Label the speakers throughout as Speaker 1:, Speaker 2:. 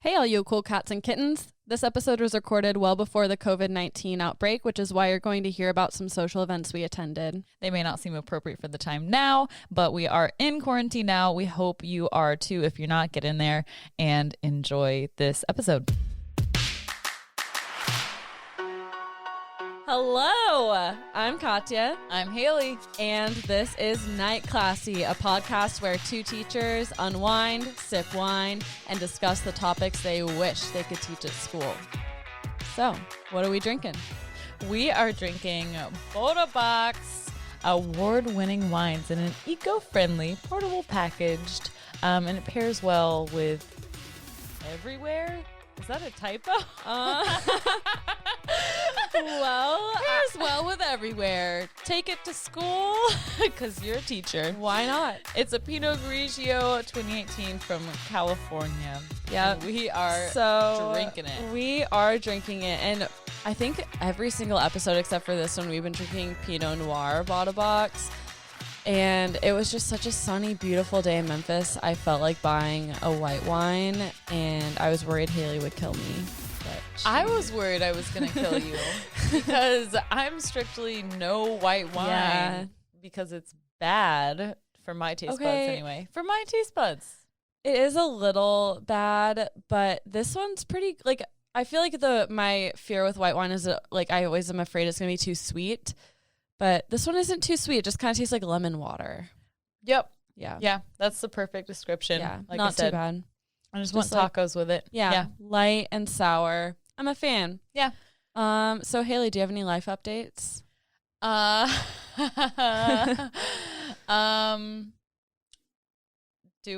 Speaker 1: Hey, all you cool cats and kittens. This episode was recorded well before the COVID-19 outbreak, which is why you're going to hear about some social events we attended.
Speaker 2: They may not seem appropriate for the time now, but we are in quarantine now. We hope you are too. If you're not, get in there and enjoy this episode.
Speaker 1: Hello, I'm Katya.
Speaker 2: I'm Hayley.
Speaker 1: And this is Night Classy, a podcast where two teachers unwind, sip wine, and discuss the topics they wish they could teach at school. So, what are we drinking?
Speaker 2: We are drinking Boda Box award-winning wines in an eco-friendly, portable packaged, and it pairs well with everywhere. Is that a typo?
Speaker 1: Well,
Speaker 2: pairs well with everywhere. Take it to school because you're a teacher.
Speaker 1: Why not?
Speaker 2: It's a Pinot Grigio 2018 from California.
Speaker 1: Yeah,
Speaker 2: we are drinking it.
Speaker 1: We are drinking it, and I think every single episode except for this one, we've been drinking Pinot Noir Boda Box. And it was just such a sunny, beautiful day in Memphis. I felt like buying a white wine, and I was worried Hayley would kill me.
Speaker 2: I was worried I was going to kill you because I'm strictly no white wine because it's bad for my taste buds anyway. For my taste buds.
Speaker 1: It is a little bad, but this one's pretty, like, I feel like my fear with white wine is, like, I always am afraid it's going to be too sweet. But this one isn't too sweet. It just kind of tastes like lemon water.
Speaker 2: Yep.
Speaker 1: Yeah.
Speaker 2: Yeah. That's the perfect description.
Speaker 1: Yeah.
Speaker 2: Like
Speaker 1: not
Speaker 2: I said,
Speaker 1: too bad.
Speaker 2: I just want tacos with it.
Speaker 1: Yeah. Light and sour. I'm a fan.
Speaker 2: Yeah.
Speaker 1: So Hayley, do you have any life updates?
Speaker 2: Do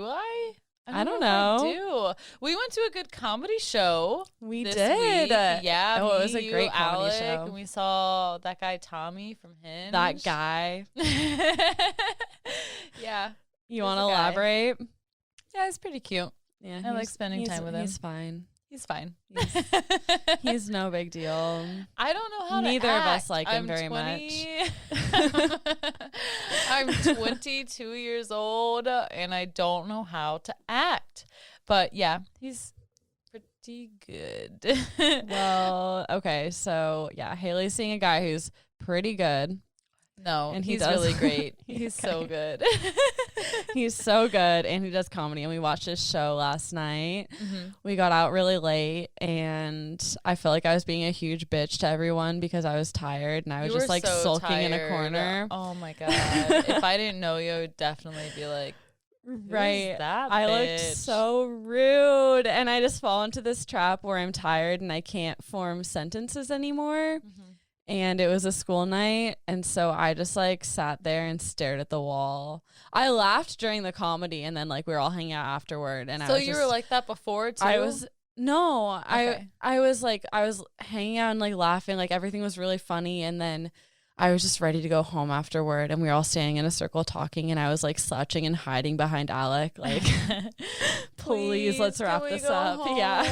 Speaker 2: I?
Speaker 1: I don't know.
Speaker 2: I do. We went to a good comedy show.
Speaker 1: We
Speaker 2: this
Speaker 1: did.
Speaker 2: Week. Yeah.
Speaker 1: Oh, it was a great comedy
Speaker 2: Alec,
Speaker 1: show.
Speaker 2: And we saw that guy Tommy from Hinge.
Speaker 1: That guy.
Speaker 2: Yeah.
Speaker 1: You want to elaborate?
Speaker 2: Yeah, he's pretty cute.
Speaker 1: Yeah.
Speaker 2: I like spending time with him.
Speaker 1: He's fine.
Speaker 2: He's fine.
Speaker 1: He's no big deal.
Speaker 2: I don't know how
Speaker 1: Neither
Speaker 2: to act.
Speaker 1: of us like him very much.
Speaker 2: I'm 22 years old and I don't know how to act. But yeah, he's pretty good.
Speaker 1: Well, okay. So yeah, Hayley's seeing a guy who's pretty good.
Speaker 2: No,
Speaker 1: and
Speaker 2: he's really great. He's so good.
Speaker 1: He's so good, and he does comedy. And we watched his show last night.
Speaker 2: Mm-hmm.
Speaker 1: We got out really late, and I felt like I was being a huge bitch to everyone because I was tired, and I was just like so sulking in a corner.
Speaker 2: Oh my God. If I didn't know you, I would definitely be like,
Speaker 1: right.
Speaker 2: That
Speaker 1: I
Speaker 2: bitch?
Speaker 1: looked so rude, and I just fall into this trap where I'm tired and I can't form sentences anymore.
Speaker 2: Mm-hmm.
Speaker 1: And it was a school night, and so I just like sat there and stared at the wall. I laughed during the comedy, and then like we were all hanging out afterward. And
Speaker 2: so you were like that before too?
Speaker 1: I was
Speaker 2: Okay.
Speaker 1: I was hanging out and like laughing, like everything was really funny, and then I was just ready to go home afterward, and we were all standing in a circle talking, and I was like slouching and hiding behind Alec, like, please let's wrap this up.
Speaker 2: Home?
Speaker 1: Yeah.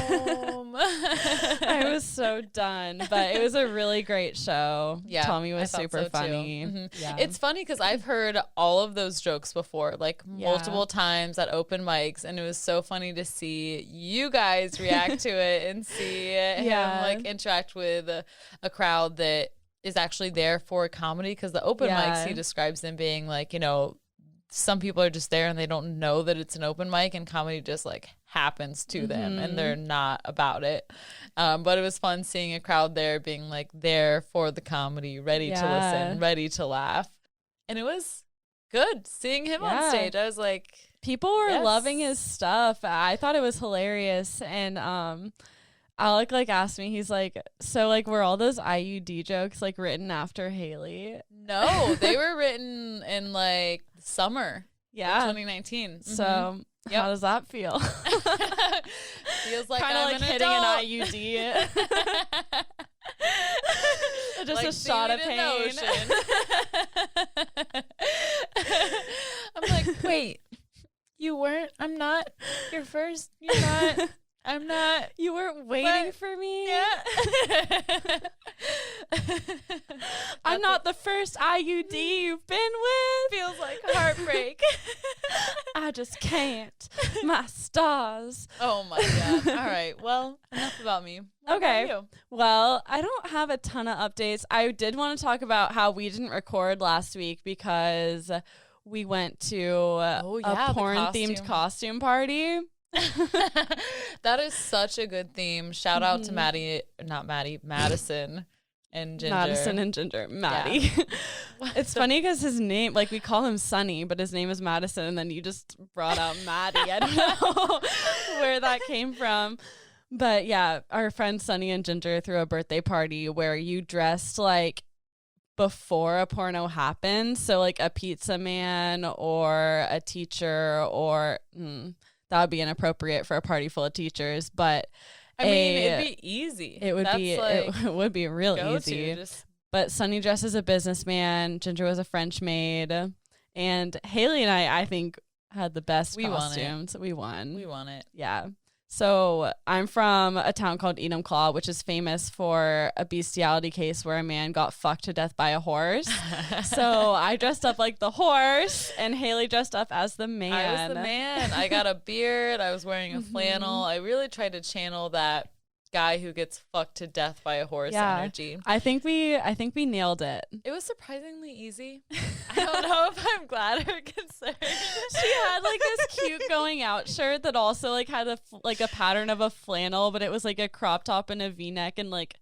Speaker 1: I was so done, but it was a really great show.
Speaker 2: Yeah,
Speaker 1: Tommy was super funny.
Speaker 2: Mm-hmm.
Speaker 1: Yeah.
Speaker 2: It's funny because I've heard all of those jokes before, like multiple times at open mics, and it was so funny to see you guys react to it and see him like interact with a crowd that is actually there for comedy, because the open mics, he describes them being like, you know, some people are just there and they don't know that it's an open mic, and comedy just like happens to them and they're not about it. But it was fun seeing a crowd there being like there for the comedy, ready to listen, ready to laugh. And it was good seeing him on stage. I was like,
Speaker 1: people were loving his stuff. I thought it was hilarious. And Alec like asked me, he's like, so like were all those IUD jokes like written after Hayley?
Speaker 2: No, they were written in like summer.
Speaker 1: Yeah.
Speaker 2: 2019.
Speaker 1: So how does that feel?
Speaker 2: Feels like
Speaker 1: kind of like hitting
Speaker 2: adult.
Speaker 1: an IUD. Just
Speaker 2: like
Speaker 1: a shot of pain.
Speaker 2: I'm like, wait, you weren't? I'm not your first? You're not? I'm not.
Speaker 1: You weren't waiting for me?
Speaker 2: Yeah.
Speaker 1: I'm not the first IUD you've been with.
Speaker 2: Feels like heartbreak.
Speaker 1: I just can't. My stars.
Speaker 2: Oh my God. All right. Well, enough about me. What
Speaker 1: Okay.
Speaker 2: about you?
Speaker 1: Well, I don't have a ton of updates. I did want to talk about how we didn't record last week because we went to a porn-themed costume party.
Speaker 2: That is such a good theme. Shout out to Madison and Ginger.
Speaker 1: Madison and Ginger. Maddie. Yeah. It's funny because his name, like we call him Sonny, but his name is Madison, and then you just brought out Maddie. I don't know where that came from. But yeah, our friends Sonny and Ginger threw a birthday party where you dressed like before a porno happened. So like a pizza man or a teacher or that would be inappropriate for a party full of teachers, but
Speaker 2: I mean, it'd be easy.
Speaker 1: It would it would be real easy. But Sonny dressed as a businessman, Ginger was a French maid, and Hayley and I think had the best costumes. We won.
Speaker 2: We won it.
Speaker 1: Yeah. So I'm from a town called Enumclaw, which is famous for a bestiality case where a man got fucked to death by a horse. So I dressed up like the horse, and Hayley dressed up as the man.
Speaker 2: I was the man. I got a beard. I was wearing a flannel. I really tried to channel that guy who gets fucked to death by a horse energy.
Speaker 1: I think we nailed it.
Speaker 2: It was surprisingly easy. I don't know if I'm glad or concerned.
Speaker 1: She had like this cute going out shirt that also like had a pattern of a flannel, but it was like a crop top and a V-neck and like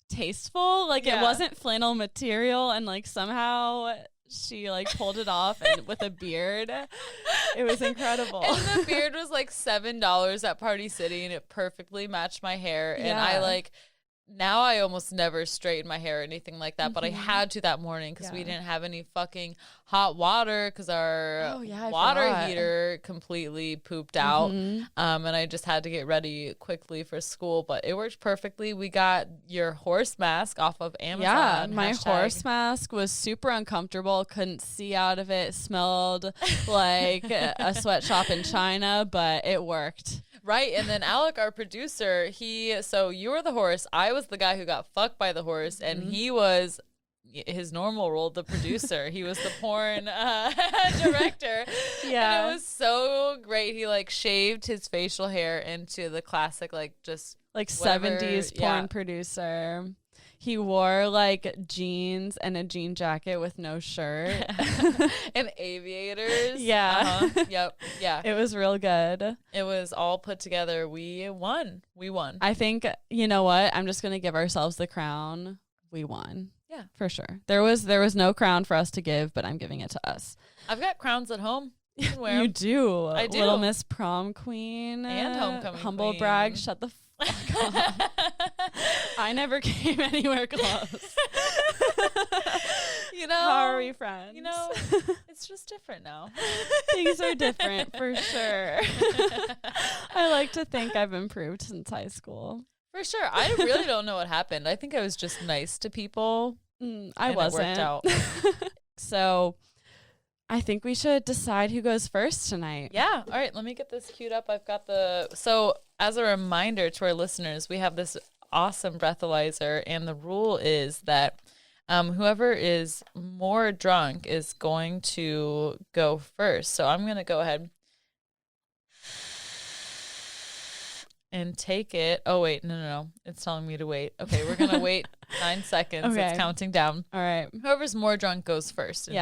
Speaker 1: tasteful. Like it wasn't flannel material, and like somehow she like pulled it off and with a beard. It was incredible.
Speaker 2: And the beard was like $7 at Party City, and it perfectly matched my hair. And now I almost never straighten my hair or anything like that, but I had to that morning because we didn't have any fucking hot water because our water heater completely pooped out. And I just had to get ready quickly for school, but it worked perfectly. We got your horse mask off of Amazon.
Speaker 1: Yeah, my horse mask was super uncomfortable. Couldn't see out of it. Smelled like a sweatshop in China, but it worked.
Speaker 2: Right, and then Alec, our producer, so you were the horse, I was the guy who got fucked by the horse, and he was his normal role, the producer. He was the porn director. Yeah. And it was so great. He like shaved his facial hair into the classic just
Speaker 1: like
Speaker 2: whatever,
Speaker 1: 70s porn producer. He wore like jeans and a jean jacket with no shirt.
Speaker 2: And aviators.
Speaker 1: Yeah.
Speaker 2: Yep. Yeah.
Speaker 1: It was real good.
Speaker 2: It was all put together. We won.
Speaker 1: I think, you know what? I'm just going to give ourselves the crown. We won.
Speaker 2: Yeah.
Speaker 1: For sure. There was no crown for us to give, but I'm giving it to us.
Speaker 2: I've got crowns at home.
Speaker 1: You do.
Speaker 2: I do.
Speaker 1: Little Miss Prom Queen.
Speaker 2: And Homecoming
Speaker 1: Humble
Speaker 2: Queen.
Speaker 1: brag. Shut the fuck up. I never came anywhere close. How are we friends?
Speaker 2: It's just different now.
Speaker 1: Things are different for sure. I like to think I've improved since high school.
Speaker 2: For sure. I really don't know what happened. I think I was just nice to people.
Speaker 1: I wasn't.
Speaker 2: It worked out.
Speaker 1: So I think we should decide who goes first tonight.
Speaker 2: Yeah. All right. Let me get this queued up. I've got so as a reminder to our listeners, we have this awesome breathalyzer, and the rule is that whoever is more drunk is going to go first. So I'm going to go ahead and take it. Oh, wait. No. It's telling me to wait. Okay. We're going to wait 9 seconds. Okay. It's counting down.
Speaker 1: All right.
Speaker 2: Whoever's more drunk goes first and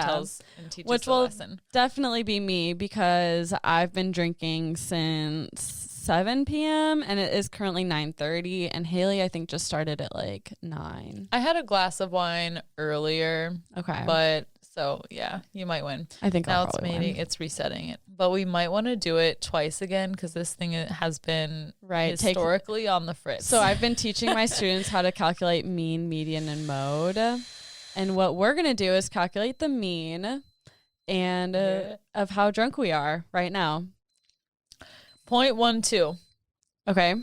Speaker 2: teaches
Speaker 1: Which
Speaker 2: the lesson.
Speaker 1: Will definitely be me because I've been drinking since 7 p.m. and it is currently 9:30, and Hayley I think just started at like 9.
Speaker 2: I had a glass of wine earlier. Okay. But so yeah, you might win.
Speaker 1: I think
Speaker 2: now it's resetting it. But we might want to do it twice again because this thing has been historically on the fritz.
Speaker 1: So I've been teaching my students how to calculate mean, median, and mode. And what we're going to do is calculate the mean and of how drunk we are right now.
Speaker 2: 0.12.
Speaker 1: Okay.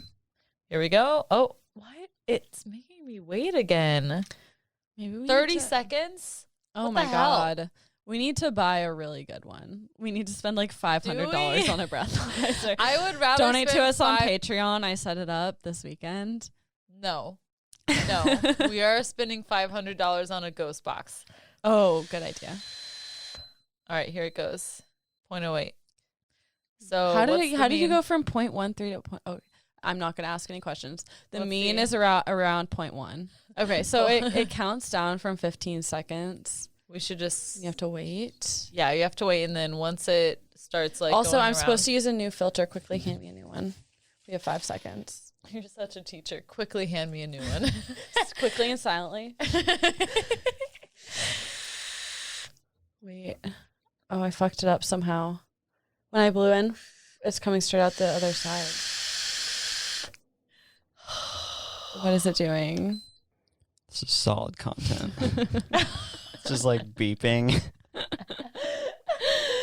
Speaker 2: Here we go. Oh, what? It's making me wait again.
Speaker 1: Maybe we
Speaker 2: 30 seconds?
Speaker 1: Oh my God. We need to buy a really good one. We need to spend like $500 on a breathalyzer.
Speaker 2: I would rather
Speaker 1: donate to us on Patreon. I set it up this weekend.
Speaker 2: No, we are spending $500 on a ghost box.
Speaker 1: Oh, good idea.
Speaker 2: All right, here it goes. 0.08. So
Speaker 1: how did you go from 0.13 to oh, I'm not going to ask any questions. The mean is around 0.1. Okay, so it counts down from 15 seconds.
Speaker 2: We should just...
Speaker 1: You have to wait.
Speaker 2: Yeah, you have to wait, and then once it starts like
Speaker 1: also, I'm
Speaker 2: around,
Speaker 1: supposed to use a new filter. Quickly hand me a new one. We have 5 seconds.
Speaker 2: You're such a teacher. Quickly hand me a new one.
Speaker 1: Quickly and silently. Wait. Oh, I fucked it up somehow. When I blew in, it's coming straight out the other side. What is it doing?
Speaker 3: This is solid content. It's just like beeping.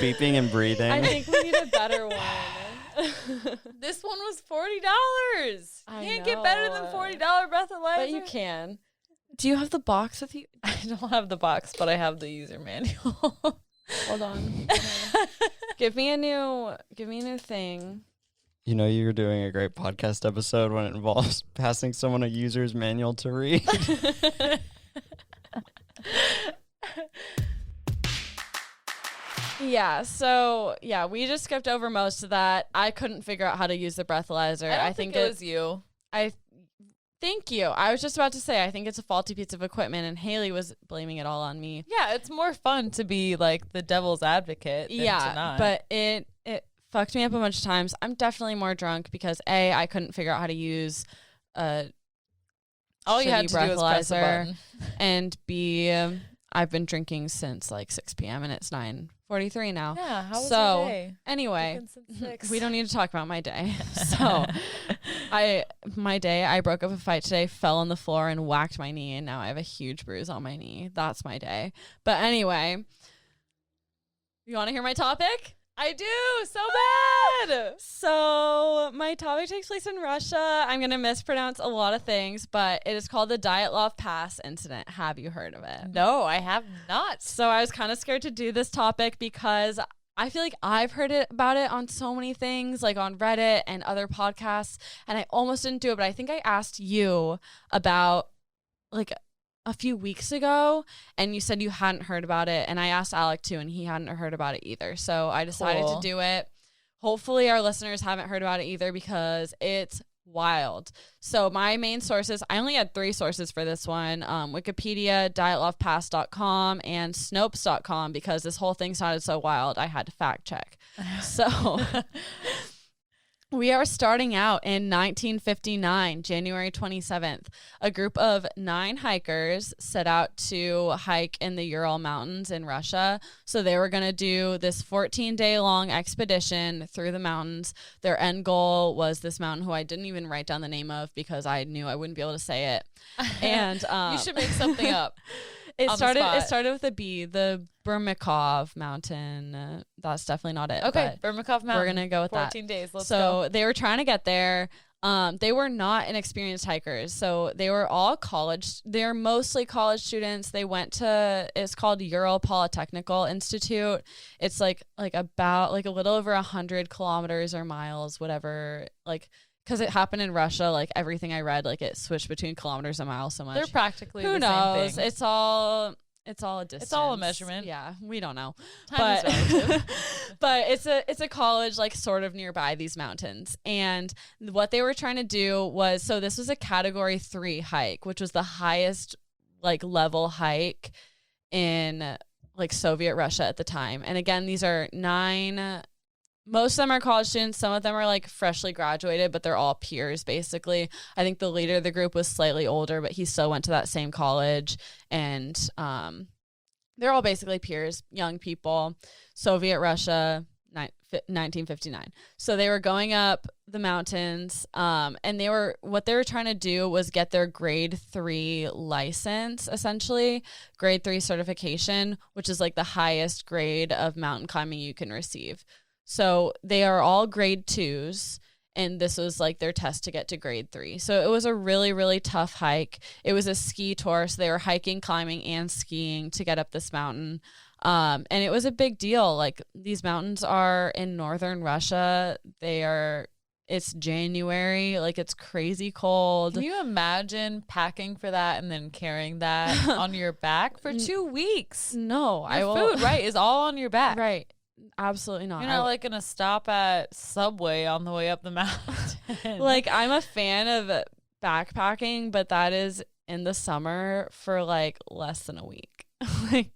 Speaker 3: Beeping and breathing.
Speaker 1: I think we need a better one.
Speaker 2: This one was $40. You can't get better than $40 breathalyzer.
Speaker 1: But you can. Do you have the box with you?
Speaker 2: I don't have the box, but I have the user manual.
Speaker 1: Hold on. Give me a new thing.
Speaker 3: You know you're doing a great podcast episode when it involves passing someone a user's manual to read.
Speaker 1: Yeah, so we just skipped over most of that. I couldn't figure out how to use the breathalyzer.
Speaker 2: I think it was you.
Speaker 1: Thank you. I was just about to say, I think it's a faulty piece of equipment, and Hayley was blaming it all on me.
Speaker 2: Yeah, it's more fun to be like the devil's advocate than to not.
Speaker 1: But it fucked me up a bunch of times. I'm definitely more drunk because A, I couldn't figure out how to use a
Speaker 2: all you had to do was press a
Speaker 1: breathalyzer,
Speaker 2: button.
Speaker 1: and B, I've been drinking since like 6 p.m. and it's 9:43 now.
Speaker 2: Yeah, how was your day?
Speaker 1: Anyway, we don't need to talk about my day. So I broke up a fight today, fell on the floor and whacked my knee, and now I have a huge bruise on my knee. That's my day. But anyway, you want to hear my topic?
Speaker 2: I do so bad.
Speaker 1: So my topic takes place in Russia. I'm going to mispronounce a lot of things, but it is called the Dyatlov Pass Incident. Have you heard of it?
Speaker 2: No, I have not.
Speaker 1: So I was kind of scared to do this topic because I feel like I've heard about it on so many things, like on Reddit and other podcasts, and I almost didn't do it, but I think I asked you about like a few weeks ago, and you said you hadn't heard about it, and I asked Alec too, and he hadn't heard about it either. So I decided to do it. Hopefully our listeners haven't heard about it either because it's wild. So my main sources, I only had 3 sources for this one, Wikipedia, dyatlovpass.com, and Snopes.com, because this whole thing sounded so wild I had to fact check. So we are starting out in 1959, January 27th. A group of 9 hikers set out to hike in the Ural Mountains in Russia. So they were going to do this 14-day-long expedition through the mountains. Their end goal was this mountain, who I didn't even write down the name of because I knew I wouldn't be able to say it. And
Speaker 2: you should make something up.
Speaker 1: It started with a B, the Burmakov Mountain. That's definitely not it.
Speaker 2: Okay, Burmakov Mountain.
Speaker 1: We're going to go with
Speaker 2: 14 days. Let's
Speaker 1: go.
Speaker 2: So
Speaker 1: they were trying to get there. They were not inexperienced hikers. So they were all they're mostly college students. They went to, it's called Ural Polytechnical Institute. It's like about like a little over 100 kilometers or miles, whatever, like, because it happened in Russia, like everything I read, like it switched between kilometers and miles so much.
Speaker 2: They're practically
Speaker 1: Who
Speaker 2: the
Speaker 1: knows?
Speaker 2: same thing.
Speaker 1: It's all a distance.
Speaker 2: It's all a measurement.
Speaker 1: Yeah, we don't know.
Speaker 2: Time is relative.
Speaker 1: But it's a college like sort of nearby these mountains. And what they were trying to do was, so this was a category 3 hike, which was the highest like level hike in like Soviet Russia at the time. And again, these are 9. Most of them are college students. Some of them are like freshly graduated, but they're all peers basically. I think the leader of the group was slightly older, but he still went to that same college. And they're all basically peers, young people, Soviet Russia, 1959. So they were going up the mountains, and what they were trying to do was get their grade 3 license, essentially, grade 3 certification, which is like the highest grade of mountain climbing you can receive. So they are all grade 2s, and this was like their test to get to grade 3. So it was a really, really tough hike. It was a ski tour, so they were hiking, climbing, and skiing to get up this mountain. And it was a big deal. Like, these mountains are in northern Russia. It's January. Like, it's crazy cold.
Speaker 2: Can you imagine packing for that and then carrying that on your back for 2 weeks?
Speaker 1: No,
Speaker 2: Your food, right, is all on your back.
Speaker 1: Right. Absolutely not.
Speaker 2: You're not like gonna stop at Subway on the way up the mountain.
Speaker 1: Like, I'm a fan of backpacking, but that is in the summer for like less than a week. Like,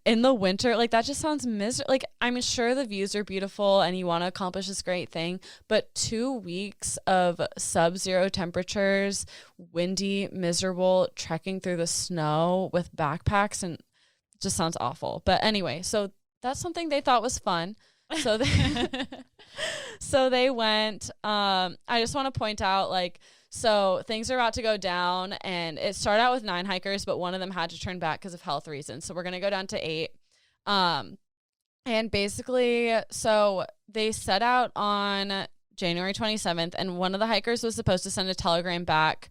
Speaker 1: in the winter, like, that just sounds miserable. Like, I'm sure the views are beautiful and you want to accomplish this great thing, but 2 weeks of sub-zero temperatures, windy, miserable, trekking through the snow with backpacks, and it just sounds awful. But anyway, so that's something they thought was fun. So they went. I just want to point out, like, so things are about to go down, and it started out with 9 hikers, but one of them had to turn back because of health reasons. So we're going to go down to 8. And basically, so they set out on January 27th, and one of the hikers was supposed to send a telegram back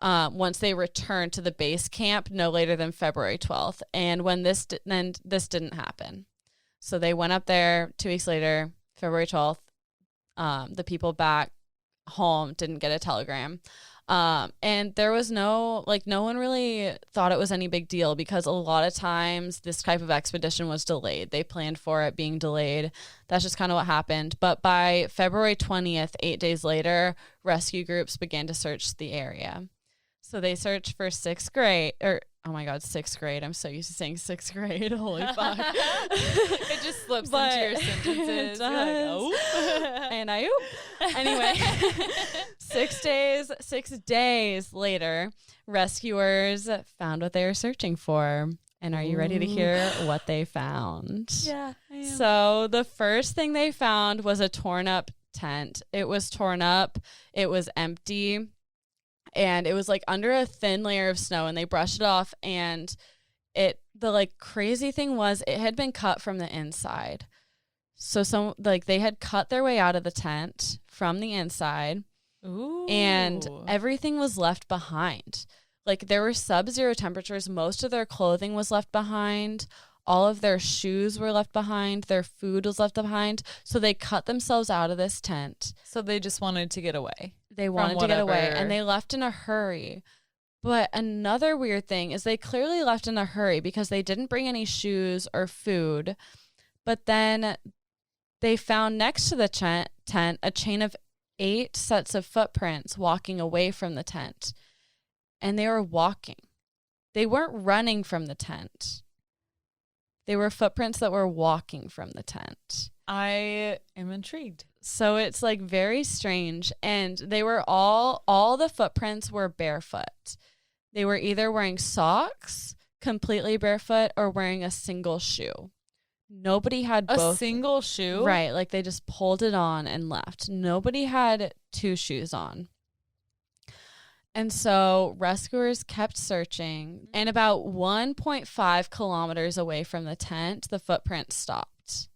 Speaker 1: once they returned to the base camp no later than February 12th. And when this didn't happen. So they went up there 2 weeks later, February 12th. The people back home didn't get a telegram. And there was no one really thought it was any big deal, because a lot of times this type of expedition was delayed. They planned for it being delayed. That's just kind of what happened. But by February 20th, 8 days later, rescue groups began to search the area. So they searched for 6th grade, or oh my God, 6th grade. I'm so used to saying 6th grade. Holy fuck.
Speaker 2: It just slips into your sentences. You're like, oh.
Speaker 1: And I oop. Anyway, 6 days later, rescuers found what they were searching for. And are you ready to hear what they found?
Speaker 2: Yeah, I am.
Speaker 1: So the first thing they found was a torn up tent. It was torn up. It was empty. And it was like under a thin layer of snow, and they brushed it off. And the like crazy thing was, it had been cut from the inside. So they had cut their way out of the tent from the inside.
Speaker 2: Ooh.
Speaker 1: And everything was left behind. Like, there were sub-zero temperatures. Most of their clothing was left behind. All of their shoes were left behind. Their food was left behind. So they cut themselves out of this tent.
Speaker 2: So they just wanted to get away.
Speaker 1: They wanted to get away, and they left in a hurry. But another weird thing is, they clearly left in a hurry because they didn't bring any shoes or food. But then they found next to the tent a chain of 8 sets of footprints walking away from the tent. And they were walking. They weren't running from the tent. They were footprints that were walking from the tent.
Speaker 2: I am intrigued.
Speaker 1: So it's like very strange. And they were all the footprints were barefoot. They were either wearing socks, completely barefoot, or wearing a single shoe. Nobody had both.
Speaker 2: A single shoe?
Speaker 1: Right. Like, they just pulled it on and left. Nobody had 2 shoes on. And so rescuers kept searching, and about 1.5 kilometers away from the tent, the footprints stopped.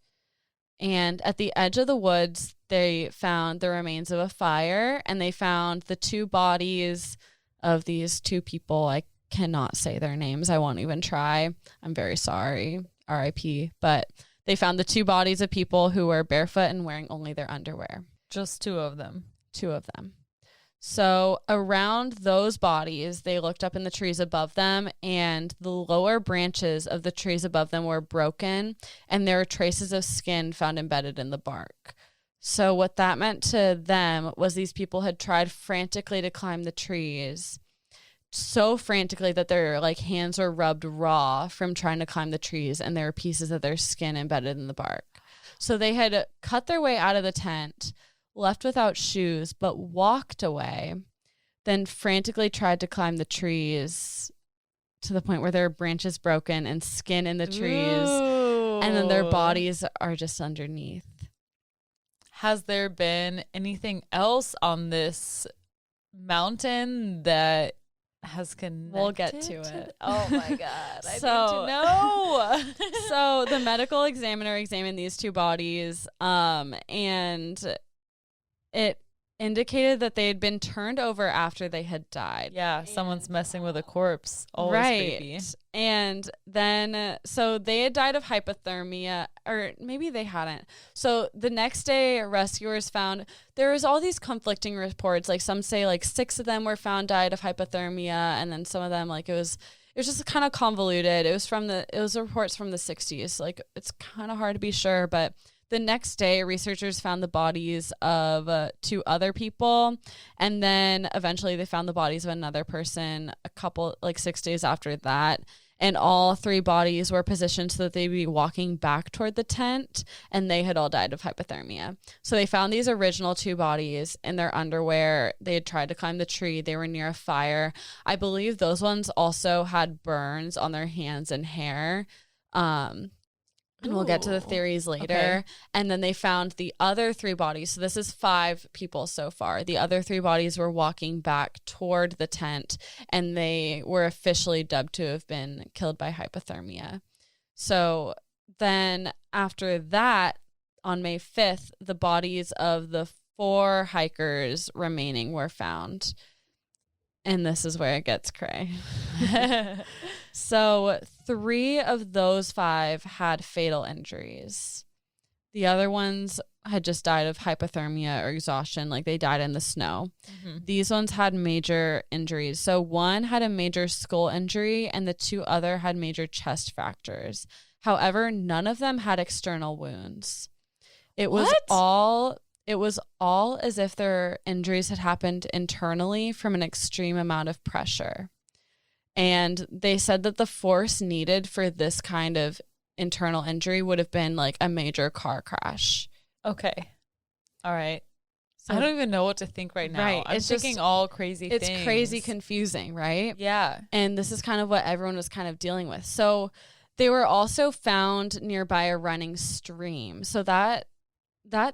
Speaker 1: And at the edge of the woods, they found the remains of a fire, and they found the 2 bodies of these 2 people. I cannot say their names. I won't even try. I'm very sorry. R.I.P. But they found the 2 bodies of people who were barefoot and wearing only their underwear.
Speaker 2: Just 2 of them.
Speaker 1: 2 of them. So around those bodies, they looked up in the trees above them, and the lower branches of the trees above them were broken, and there were traces of skin found embedded in the bark. So what that meant to them was, these people had tried frantically to climb the trees, so frantically that their like hands were rubbed raw from trying to climb the trees, and there were pieces of their skin embedded in the bark. So they had cut their way out of the tent, left without shoes, but walked away, then frantically tried to climb the trees to the point where there are branches broken and skin in the trees. Ooh. And then their bodies are just underneath.
Speaker 2: Has there been anything else on this mountain that has connected?
Speaker 1: We'll get to it.
Speaker 2: Oh my God. I need to know.
Speaker 1: So the medical examiner examined these 2 bodies, and indicated that they had been turned over after they had died.
Speaker 2: Yeah, someone's messing with a corpse. Always creepy.
Speaker 1: And then, so they had died of hypothermia, or maybe they hadn't. So the next day, rescuers found there was all these conflicting reports. Like some say like 6 of them were found died of hypothermia, and then some of them like it was just kind of convoluted. It was reports from the 60s. Like it's kind of hard to be sure, but the next day, researchers found the bodies of 2 other people, and then eventually they found the bodies of another person 6 days after that. And all 3 bodies were positioned so that they'd be walking back toward the tent, and they had all died of hypothermia. So they found these original 2 bodies in their underwear. They had tried to climb the tree. They were near a fire. I believe those ones also had burns on their hands and hair. And we'll get to the theories later. Okay. And then they found the other 3 bodies. So this is 5 people so far. The other 3 bodies were walking back toward the tent, and they were officially dubbed to have been killed by hypothermia. So then after that, on May 5th, the bodies of the 4 hikers remaining were found. And this is where it gets cray. So 3 of those 5 had fatal injuries. The other ones had just died of hypothermia or exhaustion, like they died in the snow. Mm-hmm. These ones had major injuries. So 1 had a major skull injury, and the 2 other had major chest fractures. However, none of them had external wounds. It was all as if their injuries had happened internally from an extreme amount of pressure. And they said that the force needed for this kind of internal injury would have been like a major car crash.
Speaker 2: Okay. All right. So, I don't even know what to think right now.
Speaker 1: Right.
Speaker 2: I'm thinking all crazy things.
Speaker 1: It's crazy confusing, right?
Speaker 2: Yeah.
Speaker 1: And this is kind of what everyone was kind of dealing with. So they were also found nearby a running stream. So that's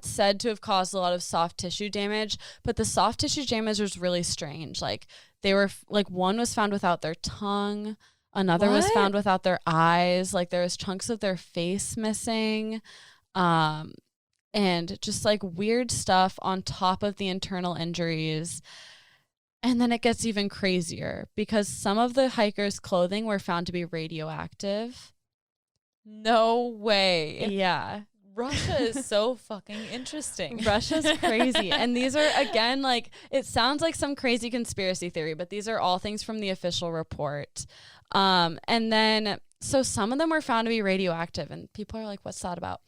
Speaker 1: said to have caused a lot of soft tissue damage, but the soft tissue damage was really strange. Like they were like, one was found without their tongue, another was found without their eyes, like there was chunks of their face missing, and just like weird stuff on top of the internal injuries. And then it gets even crazier because some of the hikers' clothing were found to be radioactive.
Speaker 2: No way.
Speaker 1: Yeah.
Speaker 2: Russia is so fucking interesting.
Speaker 1: Russia's crazy. And these are, again, like, it sounds like some crazy conspiracy theory, but these are all things from the official report. And then, so some of them were found to be radioactive, and people are like, what's that about?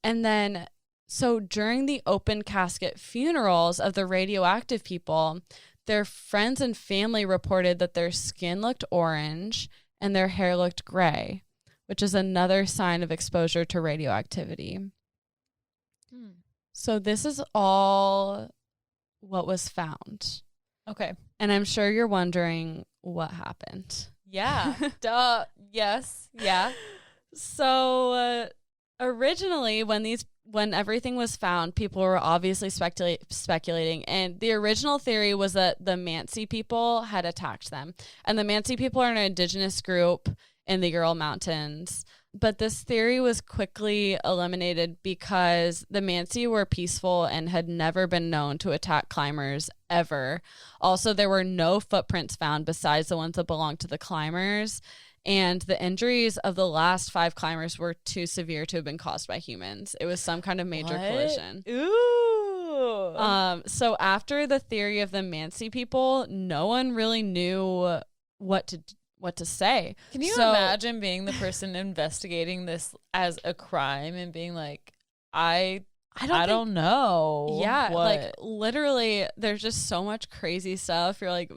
Speaker 1: And then, so during the open casket funerals of the radioactive people, their friends and family reported that their skin looked orange and their hair looked gray, which is another sign of exposure to radioactivity. So this is all what was found.
Speaker 2: Okay.
Speaker 1: And I'm sure you're wondering what happened.
Speaker 2: Yeah. Duh. Yes. Yeah.
Speaker 1: So originally, when everything was found, people were obviously speculating. And the original theory was that the Mansi people had attacked them. And the Mansi people are an indigenous group in the Ural Mountains. But this theory was quickly eliminated because the Mansi were peaceful and had never been known to attack climbers ever. Also, there were no footprints found besides the ones that belonged to the climbers. And the injuries of the last 5 climbers were too severe to have been caused by humans. It was some kind of major collision.
Speaker 2: Ooh.
Speaker 1: So after the theory of the Mansi people, no one really knew what to say.
Speaker 2: Can you imagine being the person investigating this as a crime and being like, I don't know.
Speaker 1: Yeah, like literally, there's just so much crazy stuff. You're like,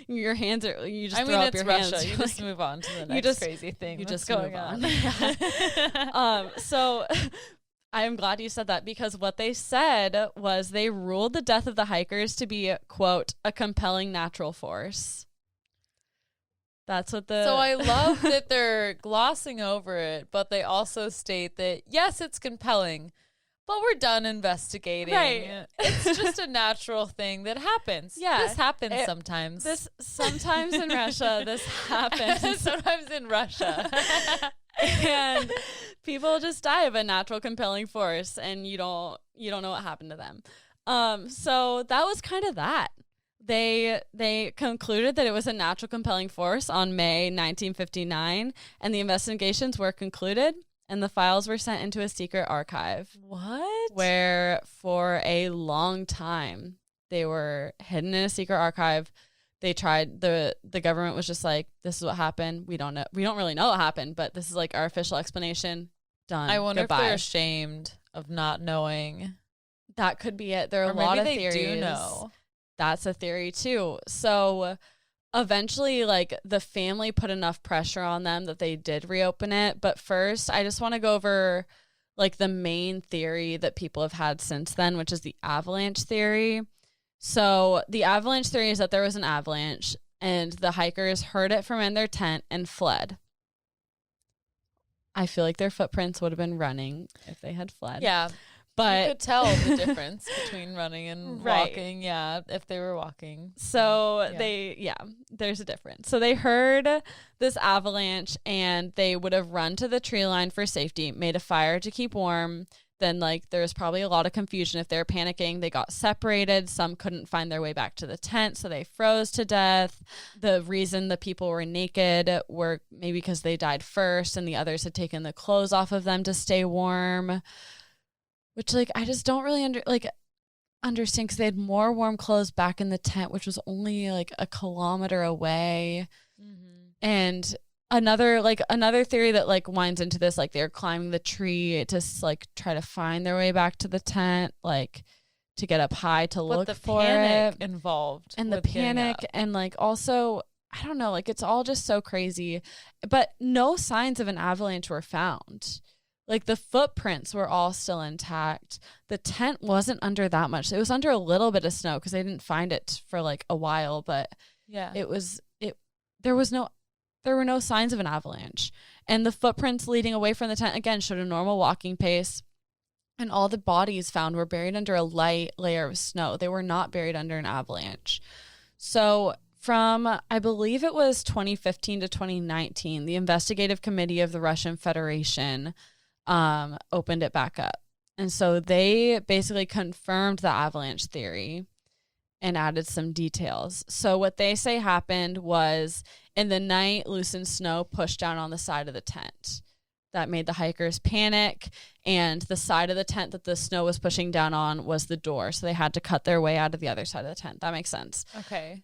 Speaker 1: your hands are. You just throw up your
Speaker 2: Russia.
Speaker 1: hands.
Speaker 2: You just move on to the next crazy thing.
Speaker 1: You just
Speaker 2: going
Speaker 1: on. So I'm glad you said that because what they said was they ruled the death of the hikers to be, quote, a compelling natural force. That's what
Speaker 2: So I love that they're glossing over it, but they also state that, yes, it's compelling, but we're done investigating.
Speaker 1: Right.
Speaker 2: It's just a natural thing that happens.
Speaker 1: Yeah.
Speaker 2: This happens sometimes.
Speaker 1: Sometimes in Russia, this happens.
Speaker 2: Sometimes in Russia.
Speaker 1: And people just die of a natural compelling force, and you don't know what happened to them. So that was kind of that. They concluded that it was a natural compelling force on May 1959, and the investigations were concluded, and the files were sent into a secret archive.
Speaker 2: What?
Speaker 1: Where for a long time they were hidden in a secret archive. They tried, the government was just like, this is what happened. We don't know. We don't really know what happened, but this is like our official explanation. Done.
Speaker 2: I wonder
Speaker 1: Goodbye.
Speaker 2: if they're ashamed of not knowing.
Speaker 1: That could be it. There are
Speaker 2: Or
Speaker 1: a lot of
Speaker 2: maybe they
Speaker 1: theories.
Speaker 2: do know.
Speaker 1: That's a theory too. So eventually, like, the family put enough pressure on them that they did reopen it. But first, I just want to go over like the main theory that people have had since then, which is the avalanche theory. So the avalanche theory is that there was an avalanche and the hikers heard it from in their tent and fled. I feel like their footprints would have been running if they had fled.
Speaker 2: Yeah.
Speaker 1: But
Speaker 2: you could tell the difference between running and walking. Yeah, if they were walking.
Speaker 1: So there's a difference. So they heard this avalanche and they would have run to the tree line for safety, made a fire to keep warm. Then, like, there was probably a lot of confusion. If they were panicking, they got separated. Some couldn't find their way back to the tent, so they froze to death. The reason the people were naked were maybe because they died first and the others had taken the clothes off of them to stay warm. Which, like, I just don't really understand because they had more warm clothes back in the tent, which was only, like, a kilometer away. Mm-hmm. And another theory that, like, winds into this, like, they're climbing the tree to, like, try to find their way back to the tent, like, to get up high to look for it.
Speaker 2: But the panic involved.
Speaker 1: And the panic and, like, also, I don't know, like, it's all just so crazy. But no signs of an avalanche were found. Like, the footprints were all still intact. The tent wasn't under that much. It was under a little bit of snow because they didn't find it for, like, a while. But
Speaker 2: yeah,
Speaker 1: there were no signs of an avalanche. And the footprints leading away from the tent, again, showed a normal walking pace. And all the bodies found were buried under a light layer of snow. They were not buried under an avalanche. So from, I believe it was 2015 to 2019, the investigative committee of the Russian Federation opened it back up. And so they basically confirmed the avalanche theory and added some details. So what they say happened was, in the night, loosened snow pushed down on the side of the tent. That made the hikers panic, and the side of the tent that the snow was pushing down on was the door, so they had to cut their way out of the other side of the tent. That makes sense.
Speaker 2: Okay.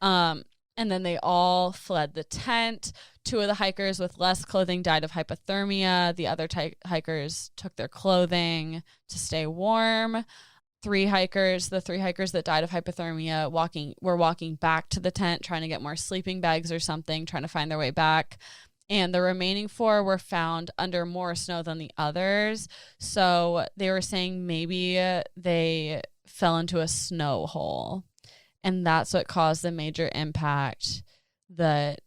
Speaker 1: And then they all fled the tent. 2 of the hikers with less clothing died of hypothermia. The other hikers took their clothing to stay warm. The 3 hikers that died of hypothermia were walking back to the tent, trying to get more sleeping bags or something, trying to find their way back. And the remaining 4 were found under more snow than the others. So they were saying maybe they fell into a snow hole. And that's what caused the major impact that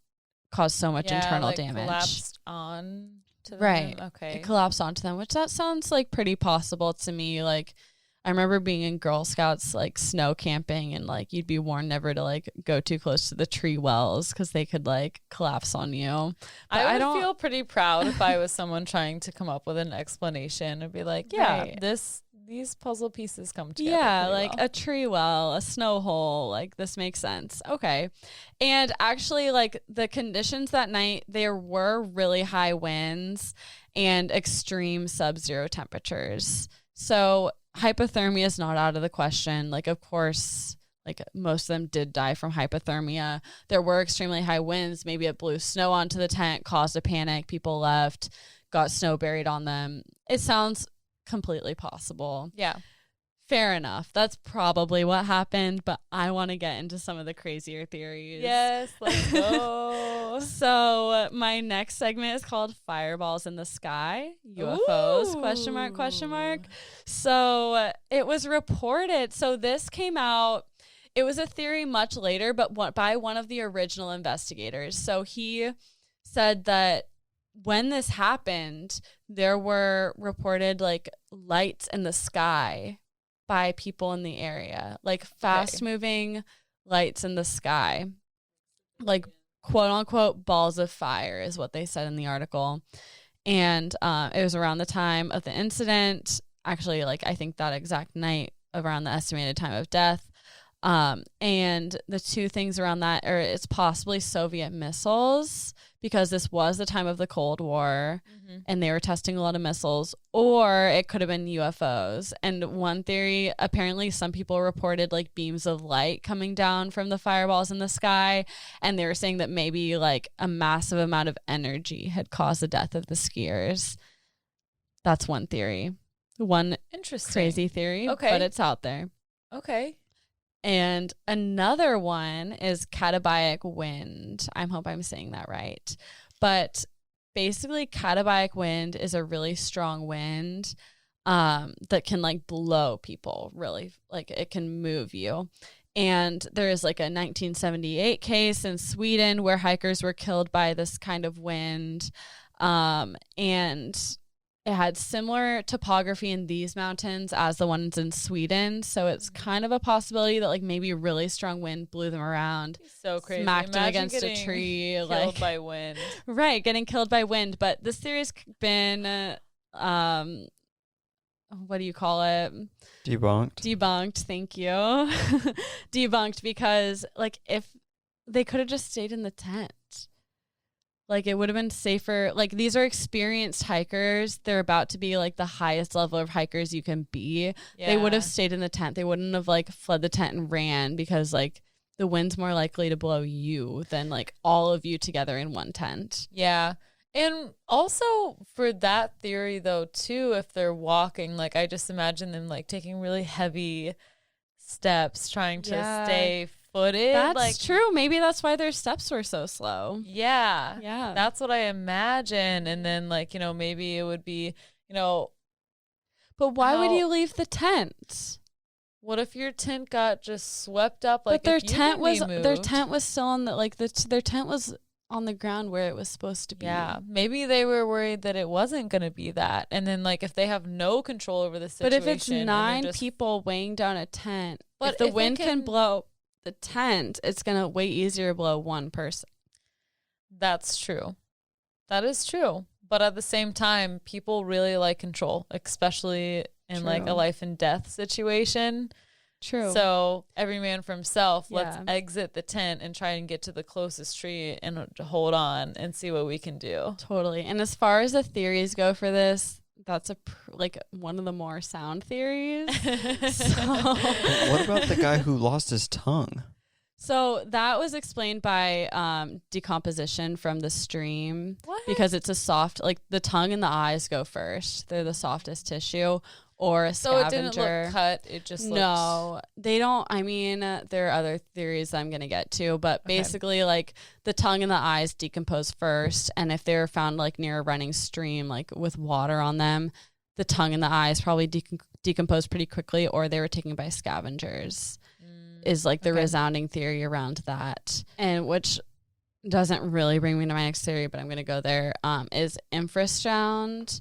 Speaker 1: caused so much internal damage.
Speaker 2: Collapsed on to them.
Speaker 1: Right.
Speaker 2: Okay.
Speaker 1: It collapsed onto them, which that sounds like pretty possible to me. Like, I remember being in Girl Scouts, like, snow camping, and, like, you'd be warned never to, like, go too close to the tree wells because they could, like, collapse on you. But
Speaker 2: I would feel pretty proud if I was someone trying to come up with an explanation and be like, yeah,
Speaker 1: right.
Speaker 2: These puzzle pieces come together.
Speaker 1: Yeah, like
Speaker 2: well.
Speaker 1: A tree well, a snow hole, like, this makes sense. Okay. And actually, like, the conditions that night, there were really high winds and extreme sub-zero temperatures. So hypothermia is not out of the question. Like, of course, like, most of them did die from hypothermia. There were extremely high winds. Maybe it blew snow onto the tent, caused a panic. People left, got snow buried on them. It sounds completely possible.
Speaker 2: Yeah.
Speaker 1: Fair enough. That's probably what happened, but I want to get into some of the crazier theories.
Speaker 2: Yes, let's go.
Speaker 1: So my next segment is called Fireballs in the Sky, UFOs,
Speaker 2: Ooh. ?
Speaker 1: So it was reported. So this came out, it was a theory much later, but by one of the original investigators. So he said that when this happened, there were reported, like, lights in the sky by people in the area, like fast moving lights in the sky, like, quote unquote balls of fire is what they said in the article. And it was around the time of the incident. Actually, like, I think that exact night around the estimated time of death. And the two things around that are it's possibly Soviet missiles, because this was the time of the Cold War and they were testing a lot of missiles, or it could have been UFOs. And one theory, apparently some people reported like beams of light coming down from the fireballs in the sky, and they were saying that maybe like a massive amount of energy had caused the death of the skiers. That's one theory. One crazy theory, but it's out there.
Speaker 2: Okay.
Speaker 1: And another one is catabolic wind. I hope I'm saying that right. But basically, catabolic wind is a really strong wind that can like blow people really, like it can move you. And there is like a 1978 case in Sweden where hikers were killed by this kind of wind. And it had similar topography in these mountains as the ones in Sweden. So it's kind of a possibility that like maybe a really strong wind blew them around.
Speaker 2: So crazy.
Speaker 1: Smacked them against a tree.
Speaker 2: Killed by wind.
Speaker 1: Right, getting killed by wind. But this theory's been, what do you call it? Debunked, thank you. Debunked because like if they could have just stayed in the tent. Like, it would have been safer. Like, these are experienced hikers. They're about to be, like, the highest level of hikers you can be. Yeah. They would have stayed in the tent. They wouldn't have, like, fled the tent and ran because, like, the wind's more likely to blow you than, like, all of you together in one tent.
Speaker 2: Yeah. And also for that theory, though, too, if they're walking, like, I just imagine them, like, taking really heavy steps trying to stay footed.
Speaker 1: That's
Speaker 2: like,
Speaker 1: true. Maybe that's why their steps were so slow.
Speaker 2: Yeah. That's what I imagine. And then, like, you know, maybe it would be, you know.
Speaker 1: But why would you leave the tent?
Speaker 2: What if your tent got just swept up? Like,
Speaker 1: but their tent was still on the, like, their tent was on the ground where it was supposed to be.
Speaker 2: Yeah. Maybe they were worried that it wasn't going to be that. And then, like, if they have no control over the situation.
Speaker 1: But if it's 9 people weighing down a tent, but if the wind can blow the tent, it's gonna way easier to blow one person.
Speaker 2: That's true. That is true. But at the same time, people really like control, especially in like a life and death situation.
Speaker 1: True.
Speaker 2: So every man for himself. Let's exit the tent and try and get to the closest tree and hold on and see what we can do.
Speaker 1: Totally. And as far as the theories go for this, that's like one of the more sound theories.
Speaker 3: What about the guy who lost his tongue?
Speaker 1: So that was explained by decomposition from the stream. What? Because it's a soft, like the tongue and the eyes go first. They're the softest tissue. Or a scavenger.
Speaker 2: So it didn't look cut. It just looked...
Speaker 1: No, they don't. I mean, there are other theories I'm going to get to, but basically, like, the tongue and the eyes decompose first, and if they were found, like, near a running stream, like, with water on them, the tongue and the eyes probably decompose pretty quickly, or they were taken by scavengers, is, like, the resounding theory around that. And which doesn't really bring me to my next theory, but I'm going to go there, is infrasound.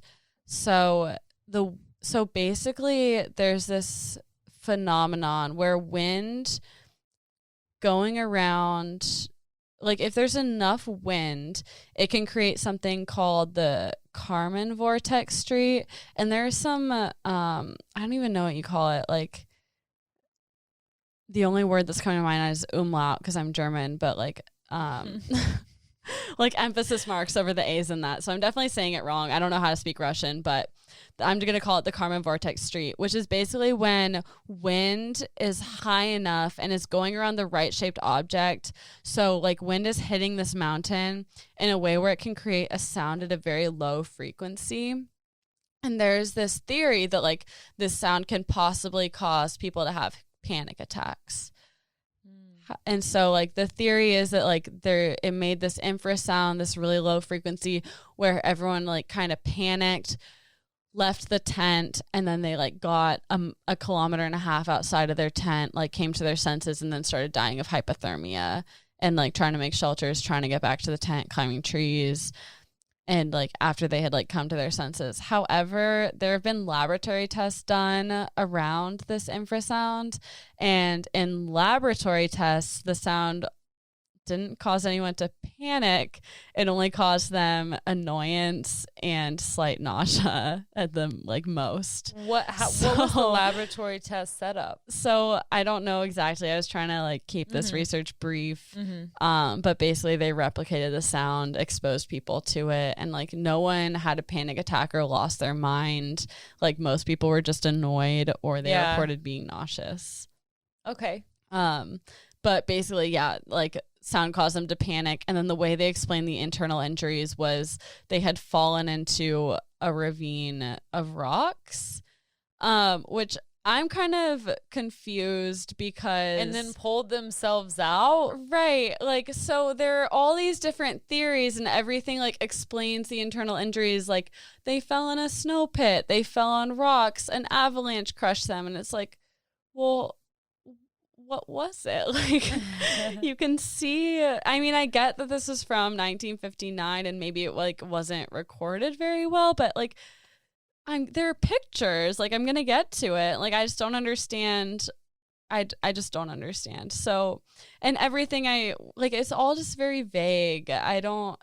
Speaker 1: So basically, there's this phenomenon where wind going around, like if there's enough wind, it can create something called the Kármán vortex street. And there's some, I don't even know what you call it. Like the only word that's coming to mind is umlaut because I'm German, but like, like emphasis marks over the A's in that. So I'm definitely saying it wrong. I don't know how to speak Russian, but I'm going to call it the Kármán vortex street, which is basically when wind is high enough and is going around the right shaped object. So like wind is hitting this mountain in a way where it can create a sound at a very low frequency. And there's this theory that like this sound can possibly cause people to have panic attacks. And so like the theory is that like it made this infrasound, this really low frequency where everyone like kind of panicked, left the tent, and then they like got a kilometer and a half outside of their tent, like came to their senses and then started dying of hypothermia and like trying to make shelters, trying to get back to the tent, climbing trees. And like after they had like come to their senses. However, there have been laboratory tests done around this infrasound, and in laboratory tests, the sound didn't cause anyone to panic. It only caused them annoyance and slight nausea at the most.
Speaker 2: What was the laboratory test setup?
Speaker 1: So I don't know exactly. I was trying to keep this research brief. But basically they replicated the sound, exposed people to it, and no one had a panic attack or lost their mind. Most people were just annoyed or they reported being nauseous.
Speaker 2: Okay.
Speaker 1: But basically, sound caused them to panic. And then the way they explained the internal injuries was they had fallen into a ravine of rocks, which I'm kind of confused because...
Speaker 2: And then pulled themselves out?
Speaker 1: Right. So there are all these different theories and everything explains the internal injuries. They fell in a snow pit. They fell on rocks. An avalanche crushed them. And it's well... what was it? You can see, I mean, I get that this is from 1959 and maybe it wasn't recorded very well, but there are pictures, I'm going to get to it. I just don't understand. I just don't understand. So, and everything it's all just very vague.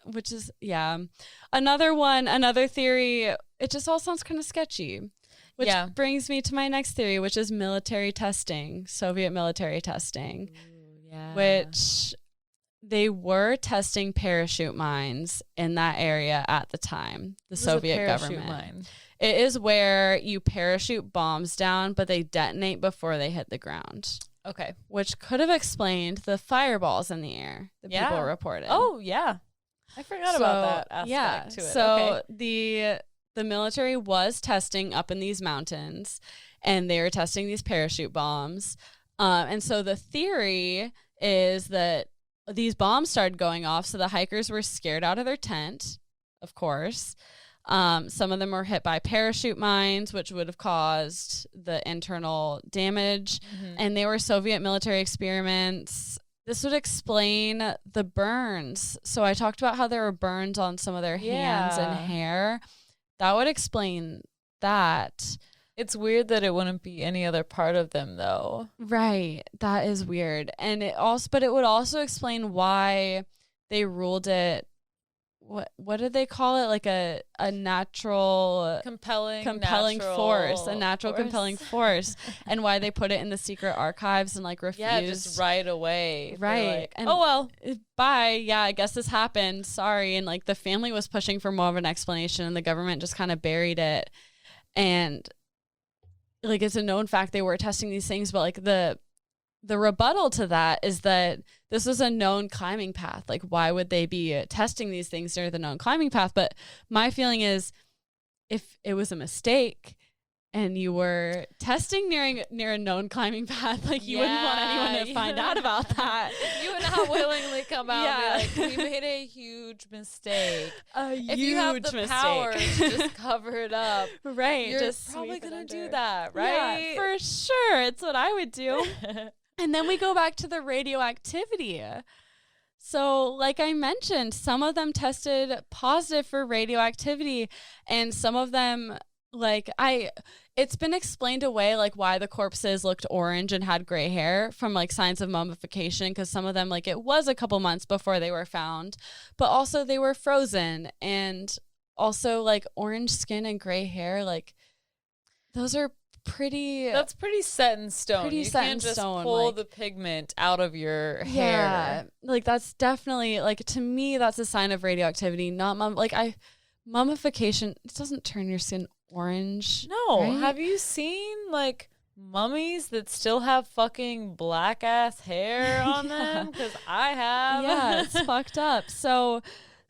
Speaker 1: Which is, another theory, it just all sounds kind of sketchy. Which brings me to my next theory, which is military testing, Soviet military testing, which they were testing parachute mines in that area at the time, the Soviet government. Mine? It is where you parachute bombs down, but they detonate before they hit the ground.
Speaker 2: Okay.
Speaker 1: Which could have explained the fireballs in the air that people reported.
Speaker 2: Oh, yeah. I forgot about that aspect to it.
Speaker 1: So the military was testing up in these mountains and they were testing these parachute bombs. And so the theory is that these bombs started going off. So the hikers were scared out of their tent, of course. Some of them were hit by parachute mines, which would have caused the internal damage. And they were Soviet military experiments. This would explain the burns. So I talked about how there were burns on some of their hands and hair. That would explain that.
Speaker 2: It's weird that it wouldn't be any other part of them, though.
Speaker 1: Right. That is weird. And it would also explain why they ruled it. What did they call it? A natural compelling force, a natural compelling force, and why they put it in the secret archives and refused.
Speaker 2: Yeah, just right away.
Speaker 1: Right. And oh well, bye. Yeah, I guess this happened. Sorry. And the family was pushing for more of an explanation, and the government just kind of buried it. And it's a known fact they were testing these things, but the rebuttal to that is that this was a known climbing path. Why would they be testing these things near the known climbing path? But my feeling is if it was a mistake and you were testing near a known climbing path, you wouldn't want anyone to find out about that.
Speaker 2: You would not willingly come out and be we made a huge mistake. If you have the power to just cover it up,
Speaker 1: right?
Speaker 2: You're just probably going to do that, right?
Speaker 1: Yeah, for sure. It's what I would do. And then we go back to the radioactivity. So like I mentioned, some of them tested positive for radioactivity and some of them it's been explained away why the corpses looked orange and had gray hair from signs of mummification, because some of them it was a couple months before they were found, but also they were frozen, and also orange skin and gray hair, those are
Speaker 2: that's pretty set in stone. You can't just pull the pigment out of your hair.
Speaker 1: That's definitely to me that's a sign of radioactivity, not mummification. It doesn't turn your skin orange.
Speaker 2: No.
Speaker 1: Right?
Speaker 2: Have you seen mummies that still have fucking black ass hair on them? Because I have.
Speaker 1: Yeah, it's fucked up. So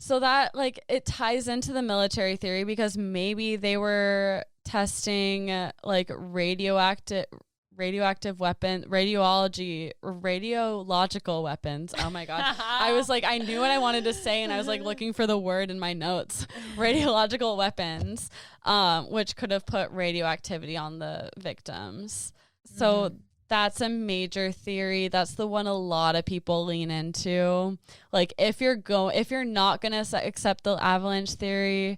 Speaker 1: that it ties into the military theory, because maybe they were testing radioactive weapon, radiological weapons. Oh my God. I was I knew what I wanted to say and I was looking for the word in my notes. Radiological weapons, which could have put radioactivity on the victims. So that's a major theory. That's the one a lot of people lean into. If you're not going to accept the avalanche theory,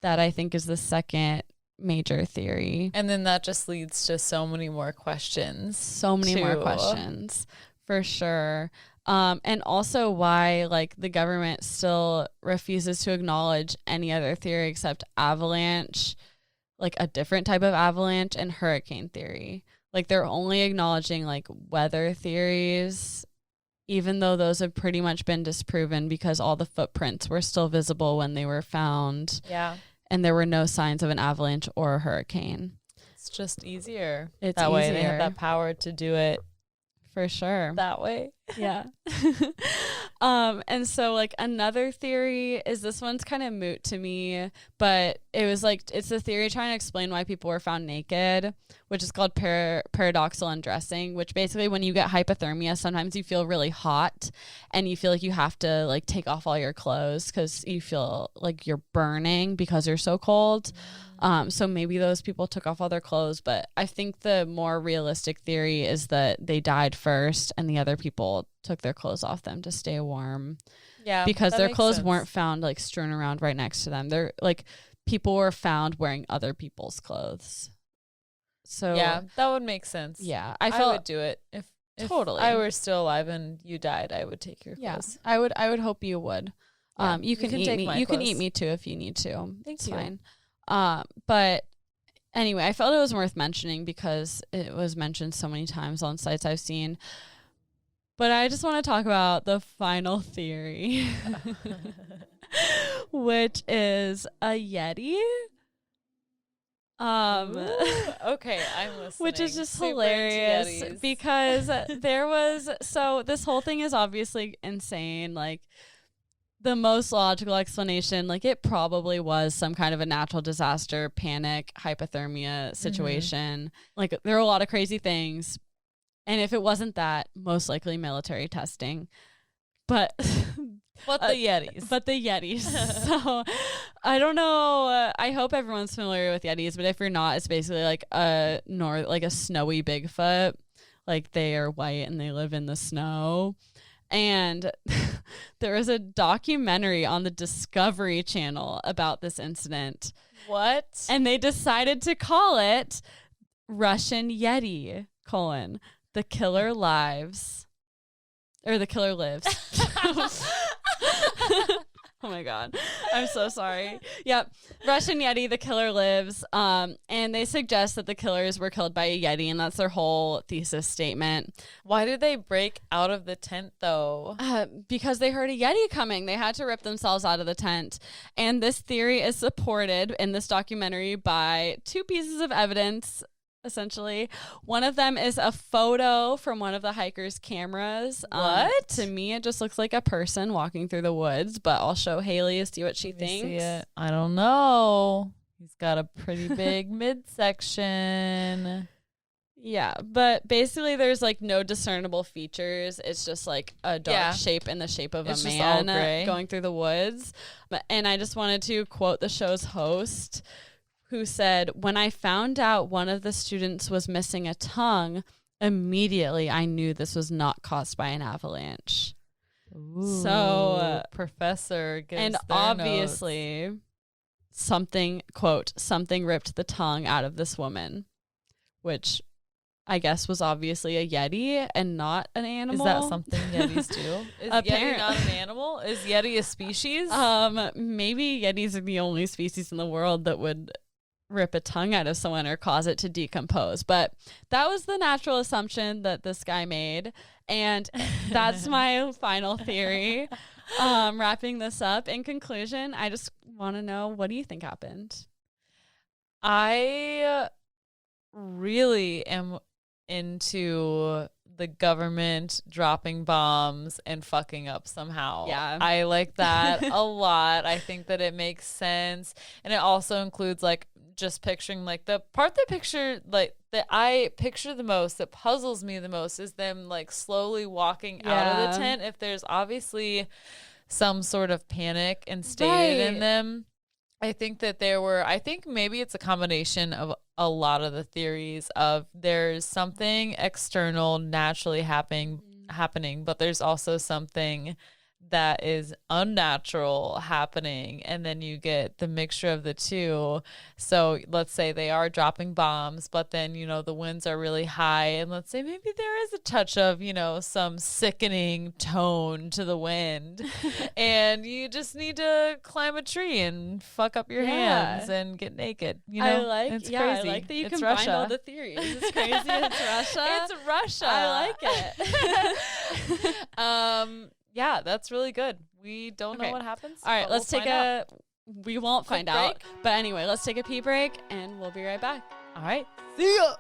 Speaker 1: that I think is the second major theory.
Speaker 2: And then that just leads to so many more questions.
Speaker 1: So many more questions, for sure. And also why like the government still refuses to acknowledge any other theory except avalanche, like a different type of avalanche, and hurricane theory. Like they're only acknowledging like weather theories, even though those have pretty much been disproven because all the footprints were still visible when they were found.
Speaker 2: Yeah.
Speaker 1: And there were no signs of an avalanche or a hurricane.
Speaker 2: It's just easier.
Speaker 1: It's
Speaker 2: that way
Speaker 1: easier.
Speaker 2: they have that power to do it
Speaker 1: for sure.
Speaker 2: that way.
Speaker 1: Yeah. And so like another theory is, this one's kind of moot to me, but it was like, it's a theory trying to explain why people were found naked, which is called paradoxal undressing, which basically when you get hypothermia, sometimes you feel really hot and you feel like you have to like take off all your clothes because you feel like you're burning because you're so cold. So maybe those people took off all their clothes, but I think the more realistic theory is that they died first and the other people took their clothes off them to stay warm.
Speaker 2: Yeah.
Speaker 1: Because their clothes
Speaker 2: sense.
Speaker 1: weren't found like strewn around right next to them. They're like, people were found wearing other people's clothes. So
Speaker 2: yeah, that would make sense.
Speaker 1: Yeah.
Speaker 2: I would do it. If
Speaker 1: totally
Speaker 2: I were still alive and you died, I would take your clothes.
Speaker 1: I would hope you would.
Speaker 2: Yeah,
Speaker 1: You can eat
Speaker 2: take
Speaker 1: me.
Speaker 2: my
Speaker 1: You can
Speaker 2: clothes.
Speaker 1: eat me too if you need to.
Speaker 2: Thank
Speaker 1: It's
Speaker 2: you.
Speaker 1: fine. But anyway, I felt it was worth mentioning because it was mentioned so many times on sites I've seen. But I just want to talk about the final theory, which is a Yeti.
Speaker 2: Ooh, okay, I'm listening.
Speaker 1: Which is just
Speaker 2: Super into
Speaker 1: hilarious
Speaker 2: Yetis.
Speaker 1: because so this whole thing is obviously insane. Like, the most logical explanation, like it probably was some kind of a natural disaster, panic, hypothermia situation. Like there are a lot of crazy things. And if it wasn't that, most likely military testing. But
Speaker 2: But the Yetis.
Speaker 1: But the Yetis. So I don't know. I hope everyone's familiar with Yetis, but if you're not, it's basically like a snowy Bigfoot. Like they are white and they live in the snow. And there was a documentary on the Discovery Channel about this incident.
Speaker 2: What?
Speaker 1: And they decided to call it Russian Yeti, the killer lives. Or the killer lives. Oh my God. I'm so sorry. Yep. Russian Yeti, the killer lives. And they suggest that the killers were killed by a Yeti, and that's their whole thesis statement.
Speaker 2: Why did they break out of the tent though?
Speaker 1: Because they heard a Yeti coming. They had to rip themselves out of the tent. And this theory is supported in this documentary by two pieces of evidence. Essentially, one of them is a photo from one of the hikers' cameras.
Speaker 2: What?
Speaker 1: To me, it just looks like a person walking through the woods, but I'll show Hayley to see what she
Speaker 2: Let me
Speaker 1: thinks.
Speaker 2: see it. I don't know. He's got a pretty big midsection.
Speaker 1: Yeah, but basically there's like no discernible features. It's just like a dark shape in the shape of
Speaker 2: It's
Speaker 1: a
Speaker 2: just all
Speaker 1: man
Speaker 2: gray.
Speaker 1: going through the woods. And I just wanted to quote the show's host, who said, "When I found out one of the students was missing a tongue, immediately I knew this was not caused by an avalanche."
Speaker 2: Ooh,
Speaker 1: So,
Speaker 2: professor gives
Speaker 1: and
Speaker 2: their
Speaker 1: obviously something ripped the tongue out of this woman, which I guess was obviously a Yeti and not an animal.
Speaker 2: Is that something Yetis do? Is Yeti not an animal? Is Yeti a species?
Speaker 1: Maybe Yetis are the only species in the world that would rip a tongue out of someone or cause it to decompose. But that was the natural assumption that this guy made. And that's my final theory. Wrapping this up, in conclusion, I just want to know, what do you think happened?
Speaker 2: I really am into the government dropping bombs and fucking up somehow.
Speaker 1: Yeah.
Speaker 2: I like that a lot. I think that it makes sense. And it also includes like just picturing like the part that I picture the most, that puzzles me the most, is them like slowly walking out of the tent. If there's obviously some sort of panic instated in them. I think maybe it's a combination of a lot of the theories of there's something external naturally happening, but there's also something that is unnatural happening, and then you get the mixture of the two. So let's say they are dropping bombs, but then, you know, the winds are really high, and let's say maybe there is a touch of, you know, some sickening tone to the wind and you just need to climb a tree and fuck up your hands and get naked. You know, it's crazy.
Speaker 1: I like that you
Speaker 2: it's
Speaker 1: combined
Speaker 2: Russia.
Speaker 1: all the theories. It's crazy. It's Russia.
Speaker 2: It's Russia.
Speaker 1: I like it.
Speaker 2: Yeah, that's really good. We don't know what happens.
Speaker 1: All right, let's take a. We won't
Speaker 2: Quick
Speaker 1: find out.
Speaker 2: break.
Speaker 1: But anyway, let's take a pee break and we'll be right back.
Speaker 2: All right.
Speaker 1: See ya.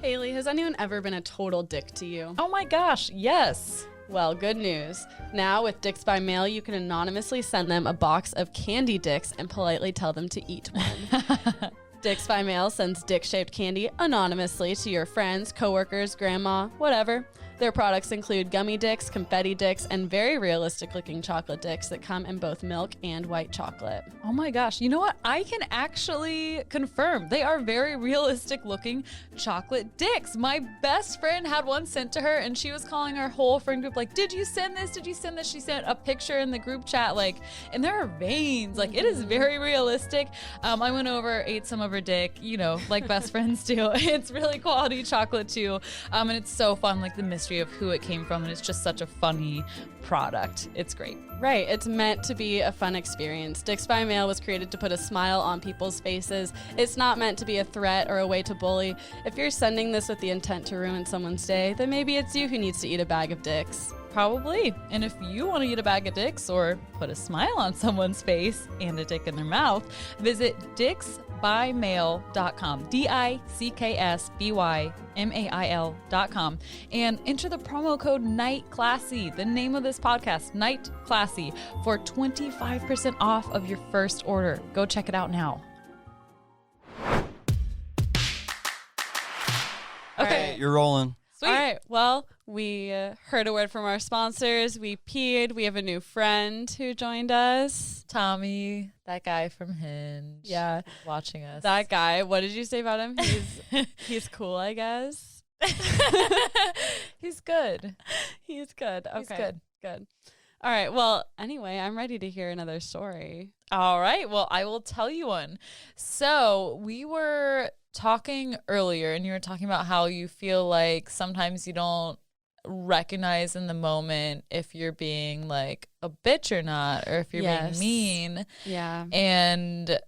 Speaker 1: Hayley, has anyone ever been a total dick to you?
Speaker 2: Oh my gosh, yes.
Speaker 1: Well, good news. Now with Dicks by Mail, you can anonymously send them a box of candy dicks and politely tell them to eat one. Dicks by Mail sends dick-shaped candy anonymously to your friends, coworkers, grandma, whatever. Their products include gummy dicks, confetti dicks, and very realistic-looking chocolate dicks that come in both milk and white chocolate.
Speaker 2: Oh my gosh. You know what? I can actually confirm they are very realistic looking chocolate dicks. My best friend had one sent to her and she was calling our whole friend group like, did you send this? Did you send this? She sent a picture in the group chat like, and there are veins. Like it is very realistic. I went over, ate some of her dick, you know, like best friends do. It's really quality chocolate too. And it's so fun, like the mystery of who it came from, and it's just such a funny product. It's great.
Speaker 1: Right. It's meant to be a fun experience. Dicks by Mail was created to put a smile on people's faces. It's not meant to be a threat or a way to bully. If you're sending this with the intent to ruin someone's day, then maybe it's you who needs to eat a bag of dicks.
Speaker 2: Probably. And if you want to eat a bag of dicks or put a smile on someone's face and a dick in their mouth, visit dicksbymail.com, dicksbymail.com, and enter the promo code NIGHTCLASSY, the name of this podcast, Night Classy, for 25% off of your first order. Go check it out now.
Speaker 3: Okay, you're rolling.
Speaker 2: Sweet.
Speaker 1: All right. Well, we heard a word from our sponsors. We peed. We have a new friend who joined us.
Speaker 2: Tommy, that guy from Hinge.
Speaker 1: Yeah.
Speaker 2: Watching us.
Speaker 1: That guy. What did you say about him? He's cool, I guess.
Speaker 2: He's good.
Speaker 1: He's good. Okay.
Speaker 2: He's good.
Speaker 1: Good. All right. Well, anyway, I'm ready to hear another story.
Speaker 2: All right. Well, I will tell you one. So we were talking earlier and you were talking about how you feel like sometimes you don't recognize in the moment if you're being like a bitch or not, or if you're being mean.
Speaker 1: Yeah.
Speaker 2: And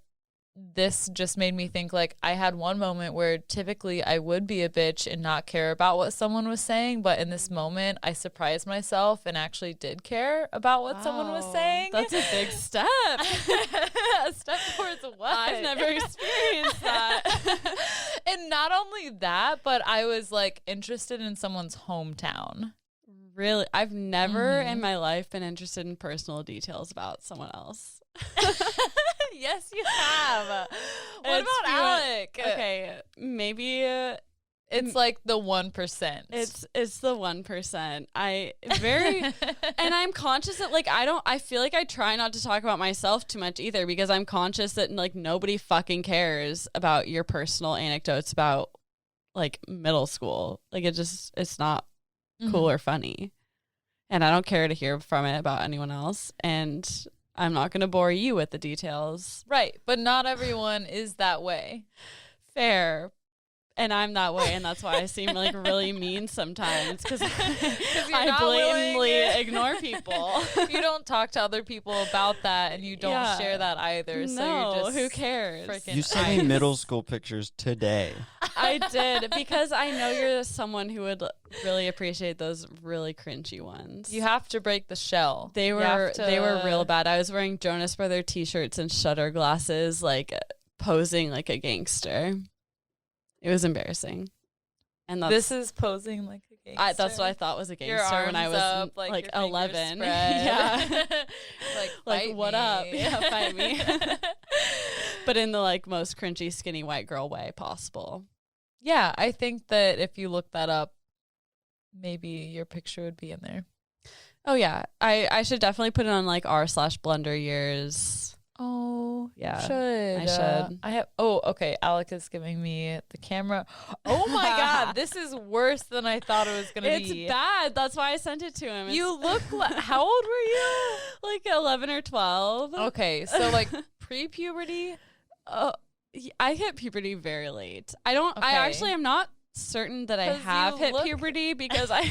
Speaker 2: this just made me think like I had one moment where typically I would be a bitch and not care about what someone was saying, but in this moment I surprised myself and actually did care about what someone was saying.
Speaker 1: That's a big step.
Speaker 2: A step towards what?
Speaker 1: I've never experienced that.
Speaker 2: And not only that, but I was like interested in someone's hometown.
Speaker 1: Really? I've never in my life been interested in personal details about someone else.
Speaker 2: Yes, you have. What about Alec?
Speaker 1: Okay, maybe
Speaker 2: it's like the 1%.
Speaker 1: It's the 1%. And I'm conscious that like I feel like I try not to talk about myself too much either, because I'm conscious that like nobody fucking cares about your personal anecdotes about like middle school. Like it's not cool or funny. And I don't care to hear from it about anyone else. And I'm not going to bore you with the details.
Speaker 2: Right. But not everyone is that way.
Speaker 1: Fair. And I'm that way. And that's why I seem like really mean sometimes, because I blatantly ignore people.
Speaker 2: You don't talk to other people about that, and you don't share that either. So
Speaker 1: no,
Speaker 2: you're just
Speaker 1: who cares?
Speaker 3: You sent me middle school pictures today.
Speaker 1: I did, because I know you're someone who would really appreciate those really cringy ones.
Speaker 2: You have to break the shell.
Speaker 1: They were real bad. I was wearing Jonas Brother t-shirts and shutter glasses, like posing like a gangster. It was embarrassing. And
Speaker 2: this is posing like a gangster.
Speaker 1: That's what I thought was a gangster when I was
Speaker 2: up,
Speaker 1: like 11.
Speaker 2: Yeah.
Speaker 1: like what up? Yeah, fight me. But in the like most cringy skinny white girl way possible.
Speaker 2: Yeah, I think that if you look that up, maybe your picture would be in there.
Speaker 1: Oh yeah. I should definitely put it on like r/Blender years.
Speaker 2: Oh,
Speaker 1: Yeah,
Speaker 2: should.
Speaker 1: I should.
Speaker 2: I have. Oh, okay. Alec is giving me the camera. Oh my God, this is worse than I thought it was gonna be.
Speaker 1: It's bad. That's why I sent it to him.
Speaker 2: You look. How old were you?
Speaker 1: Like 11 or 12.
Speaker 2: Okay, so like pre-puberty.
Speaker 1: I hit puberty very late. I don't.
Speaker 2: Okay.
Speaker 1: I actually am not certain that I
Speaker 2: 'Cause
Speaker 1: have
Speaker 2: you
Speaker 1: hit
Speaker 2: look-
Speaker 1: puberty because I.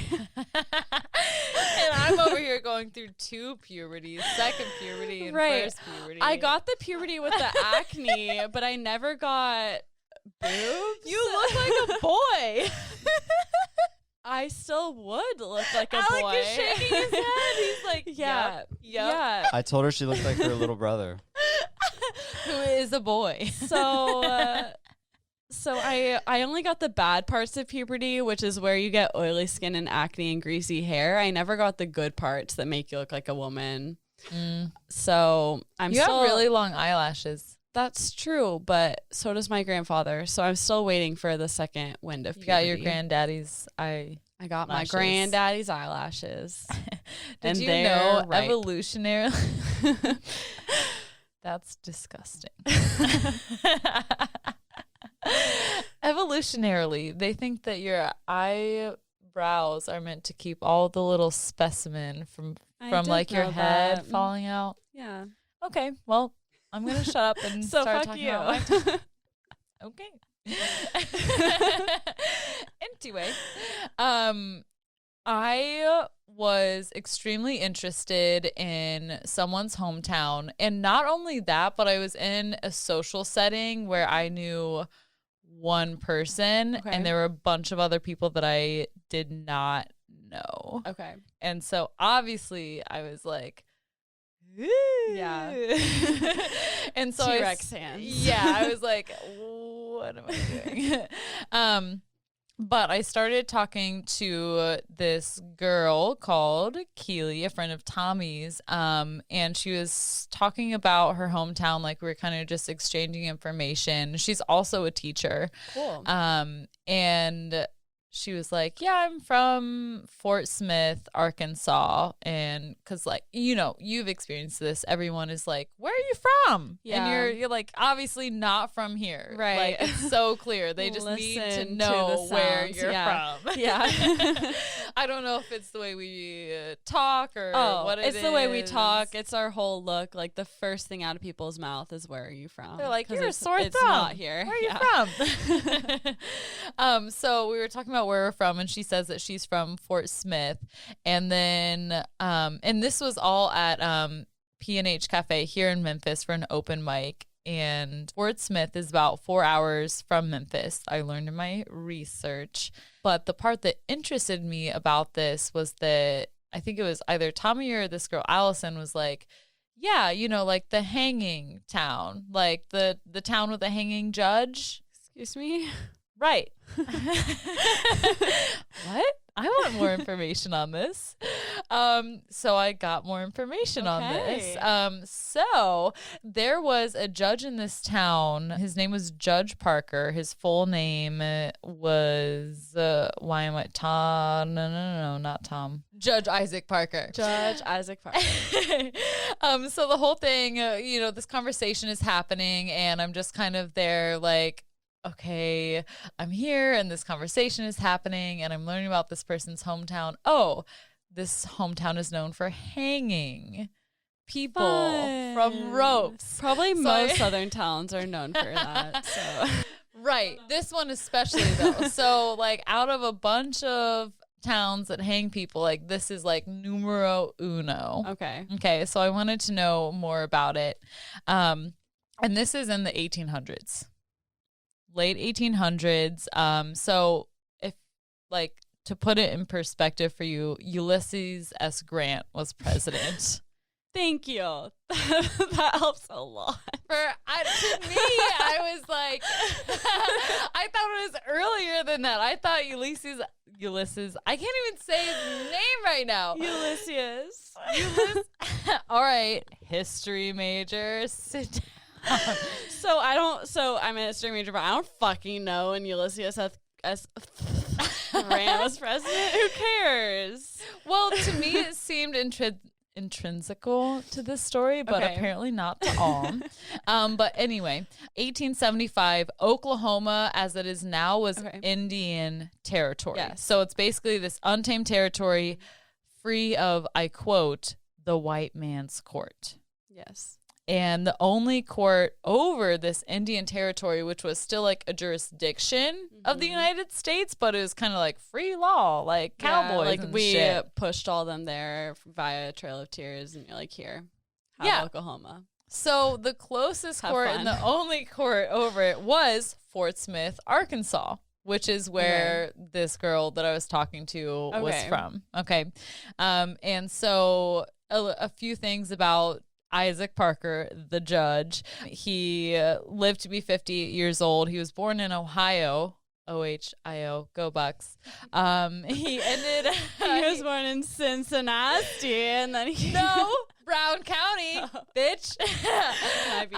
Speaker 2: And I'm over here going through 2 puberties, second puberty and
Speaker 1: Right.
Speaker 2: first puberty.
Speaker 1: I got the puberty with the acne, but I never got boobs.
Speaker 2: You look like a boy.
Speaker 1: I still would look like a
Speaker 2: Alec
Speaker 1: boy.
Speaker 2: is shaking his head. He's like,
Speaker 1: Yeah,
Speaker 2: yep.
Speaker 1: yeah.
Speaker 3: I told her she looked like her little brother.
Speaker 2: Who is a boy.
Speaker 1: So I only got the bad parts of puberty, which is where you get oily skin and acne and greasy hair. I never got the good parts that make you look like a woman. So
Speaker 2: You have really long eyelashes.
Speaker 1: That's true, but so does my grandfather. So I'm still waiting for the second wind of
Speaker 2: You
Speaker 1: puberty.
Speaker 2: got your granddaddy's
Speaker 1: I got my
Speaker 2: lashes.
Speaker 1: granddaddy's eyelashes.
Speaker 2: Did
Speaker 1: And
Speaker 2: you
Speaker 1: they're
Speaker 2: know
Speaker 1: ripe.
Speaker 2: evolutionarily? That's disgusting. Evolutionarily, they think that your eyebrows are meant to keep all the little specimen from
Speaker 1: did
Speaker 2: like your
Speaker 1: know
Speaker 2: head
Speaker 1: that.
Speaker 2: falling out.
Speaker 1: Yeah.
Speaker 2: Okay, well, I'm gonna shut up and
Speaker 1: So
Speaker 2: start
Speaker 1: fuck
Speaker 2: talking
Speaker 1: you.
Speaker 2: about my time. Okay. Anyway, I was extremely interested in someone's hometown. And not only that, but I was in a social setting where I knew one person
Speaker 1: Okay.
Speaker 2: and there were a bunch of other people that I did not know.
Speaker 1: Okay.
Speaker 2: And so obviously I was like,
Speaker 1: Yeah.
Speaker 2: And so
Speaker 1: T-Rex hands.
Speaker 2: Yeah, I was like, what am I doing? But I started talking to this girl called Keely, a friend of Tommy's, and she was talking about her hometown. Like, we were kind of just exchanging information. She's also a teacher.
Speaker 1: Cool.
Speaker 2: And she was like, yeah, I'm from Fort Smith, Arkansas. And because, like, you know, you've experienced this. Everyone is like, where are you from?
Speaker 1: Yeah.
Speaker 2: And you're like, obviously not from here.
Speaker 1: Right.
Speaker 2: Like, it's so clear. They just need to
Speaker 1: Listen to
Speaker 2: know
Speaker 1: the
Speaker 2: where
Speaker 1: sounds.
Speaker 2: you're
Speaker 1: Yeah.
Speaker 2: from.
Speaker 1: Yeah.
Speaker 2: I don't know if it's the way we talk or what
Speaker 1: it's the way we
Speaker 2: is.
Speaker 1: talk. It's our whole look. Like, the first thing out of people's mouth is, where are you from?
Speaker 2: They're like,
Speaker 1: 'Cause
Speaker 2: you're a sore
Speaker 1: it's
Speaker 2: thumb.
Speaker 1: not here.
Speaker 2: Where are you
Speaker 1: Yeah.
Speaker 2: from? So we were talking about where we're from, and she says that she's from Fort Smith. And then, and this was all at P&H Cafe here in Memphis for an open mic. And Fort Smith is about 4 hours from Memphis. I learned in my research. But the part that interested me about this was that I think it was either Tommy or this girl, Allison, was like, yeah, you know, like the hanging town, like the town with the hanging judge.
Speaker 1: Excuse me?
Speaker 2: Right. What? I want more information on this. So I got more information on this. So there was a judge in this town. His name was Judge Parker. His full name was Tom? No, not Tom. Judge Isaac Parker.
Speaker 1: Judge Isaac Parker.
Speaker 2: So the whole thing, you know, this conversation is happening, and I'm just kind of there like, okay, I'm here and this conversation is happening and I'm learning about this person's hometown. Oh, this hometown is known for hanging people from ropes.
Speaker 1: Probably most southern towns are known for that. So.
Speaker 2: Right. This one especially, though. So, like, out of a bunch of towns that hang people, like, this is like numero uno. Okay. So I wanted to know more about it. And this is in the 1800s. Late 1800s. So if, like, to put it in perspective for you, Ulysses S. Grant was president.
Speaker 1: Thank you. That helps a lot.
Speaker 2: To me, I was like, I thought it was earlier than that. I thought Ulysses, I can't even say his name right now.
Speaker 1: Ulysses.
Speaker 2: All right, history major, sit down.
Speaker 1: So I'm a history major, but I don't fucking know when Ulysses S. Grant was president. Who cares?
Speaker 2: Well, to me, it seemed intrinsical to this story, but
Speaker 1: Okay.
Speaker 2: apparently not to all. But anyway, 1875, Oklahoma, as it is now, was Indian territory.
Speaker 1: Yes.
Speaker 2: So it's basically this untamed territory free of, I quote, the white man's court.
Speaker 1: Yes.
Speaker 2: And the only court over this Indian territory, which was still like a jurisdiction of the United States, but it was kind of like free law, like cowboys.
Speaker 1: Like
Speaker 2: and
Speaker 1: we
Speaker 2: shit.
Speaker 1: pushed all them there via Trail of Tears, and you're like, here, have Oklahoma.
Speaker 2: So the closest
Speaker 1: Have
Speaker 2: court
Speaker 1: fun.
Speaker 2: and the only court over it was Fort Smith, Arkansas, which is where this girl that I was talking to was from. Okay. And so a few things about Isaac Parker, the judge. He lived to be 50 years old. He was born in Ohio. OHIO, go Bucks. He ended.
Speaker 1: He was born in Cincinnati, and then he
Speaker 2: No, Brown County, bitch.
Speaker 1: might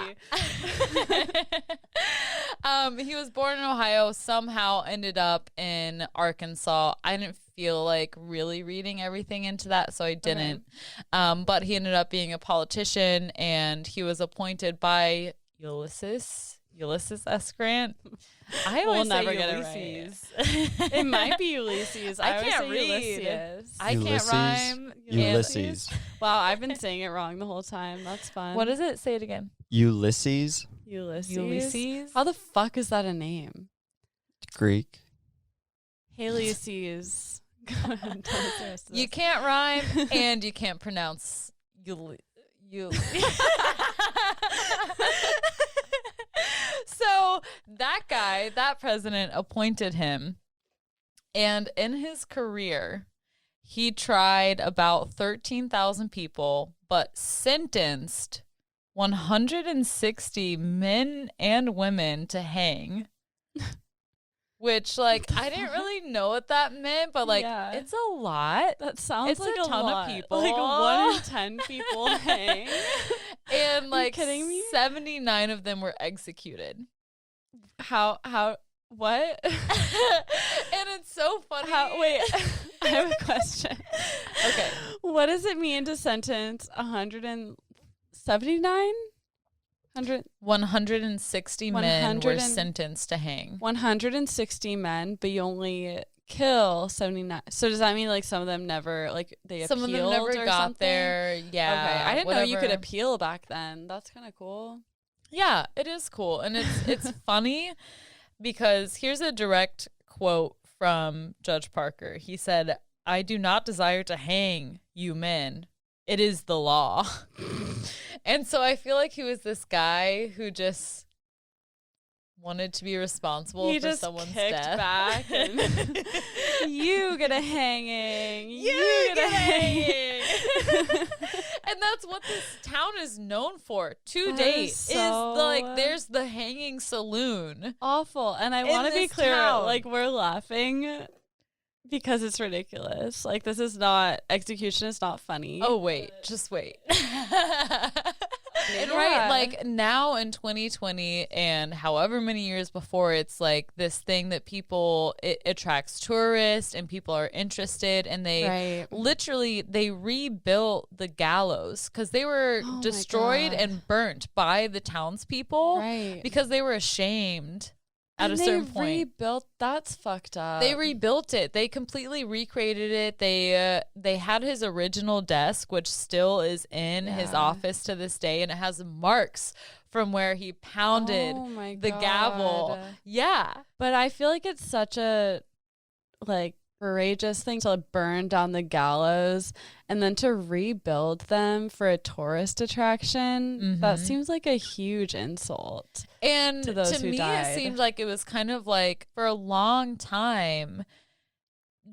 Speaker 1: be.
Speaker 2: He was born in Ohio, somehow ended up in Arkansas. I didn't feel like really reading everything into that, so I didn't. But he ended up being a politician, and he was appointed by Ulysses S. Grant. I always
Speaker 1: never
Speaker 2: say
Speaker 1: get it
Speaker 2: Ulysses.
Speaker 1: right. It might be Ulysses.
Speaker 2: I
Speaker 1: always
Speaker 2: can't
Speaker 1: say
Speaker 2: read.
Speaker 1: Ulysses.
Speaker 2: I can't
Speaker 3: Ulysses.
Speaker 2: rhyme.
Speaker 3: Ulysses.
Speaker 1: Wow, I've been saying it wrong the whole time. That's fun.
Speaker 2: What is it? Say it again.
Speaker 3: Ulysses.
Speaker 1: Ulysses?
Speaker 2: Ulysses.
Speaker 1: How the fuck is that a name?
Speaker 3: Greek.
Speaker 1: Hayley sees. Go ahead, tell us the rest of
Speaker 2: You
Speaker 1: this.
Speaker 2: can't rhyme and you can't pronounce So that guy, that president appointed him. And in his career, he tried about 13,000 people, but sentenced 160 men and women to hang. Which, like, I didn't really know what that meant, but, like,
Speaker 1: Yeah.
Speaker 2: it's a lot.
Speaker 1: That sounds
Speaker 2: It's
Speaker 1: like
Speaker 2: a ton of
Speaker 1: lot.
Speaker 2: people.
Speaker 1: Like 1 in 10 people hang.
Speaker 2: And, like,
Speaker 1: kidding me?
Speaker 2: 79 of them were executed.
Speaker 1: How, what?
Speaker 2: And it's so funny.
Speaker 1: Wait, I have a question.
Speaker 2: Okay.
Speaker 1: What does it mean to sentence 179?
Speaker 2: 160 men were
Speaker 1: 100
Speaker 2: sentenced to hang.
Speaker 1: 160 men, but you only kill 79. So does that mean like some of them never, like they appealed?
Speaker 2: Some of them never
Speaker 1: or
Speaker 2: got
Speaker 1: something?
Speaker 2: there. Yeah.
Speaker 1: Okay, I didn't know you could
Speaker 2: whatever.
Speaker 1: appeal back then. That's kind of cool.
Speaker 2: Yeah, it is cool. And it's funny because here's a direct quote from Judge Parker. He said, "I do not desire to hang you men. It is the law." And so I feel like he was this guy who just wanted to be responsible
Speaker 1: He
Speaker 2: for
Speaker 1: just
Speaker 2: someone's
Speaker 1: kicked
Speaker 2: death.
Speaker 1: back and you get a hanging.
Speaker 2: You get a hanging. And that's what this town is known for to
Speaker 1: That
Speaker 2: date.
Speaker 1: is
Speaker 2: Is
Speaker 1: so-
Speaker 2: like there's the hanging saloon.
Speaker 1: Awful. And I
Speaker 2: In
Speaker 1: want to be
Speaker 2: this
Speaker 1: clear,
Speaker 2: town.
Speaker 1: like we're laughing because it's ridiculous. Like this is not, execution is not funny.
Speaker 2: Oh wait, just wait. And
Speaker 1: Yeah.
Speaker 2: right, like now in 2020 and however many years before, it's like this thing that it attracts tourists and people are interested, and they literally they rebuilt the gallows because they were
Speaker 1: Oh my
Speaker 2: destroyed
Speaker 1: God.
Speaker 2: and burnt by the townspeople
Speaker 1: Right.
Speaker 2: because they were ashamed at
Speaker 1: And
Speaker 2: a certain
Speaker 1: they
Speaker 2: point.
Speaker 1: rebuilt, that's fucked up.
Speaker 2: They rebuilt it. They completely recreated it. They had his original desk, which still is in his
Speaker 1: Yeah.
Speaker 2: office to this day, and it has marks from where he pounded
Speaker 1: Oh my
Speaker 2: the gavel.
Speaker 1: God.
Speaker 2: Yeah.
Speaker 1: But I feel like it's such a like courageous thing to burn down the gallows and then to rebuild them for a tourist attraction. That
Speaker 2: Mhm.
Speaker 1: seems like a huge insult.
Speaker 2: And
Speaker 1: To those
Speaker 2: to
Speaker 1: who
Speaker 2: me,
Speaker 1: died.
Speaker 2: it seemed like it was kind of like for a long time,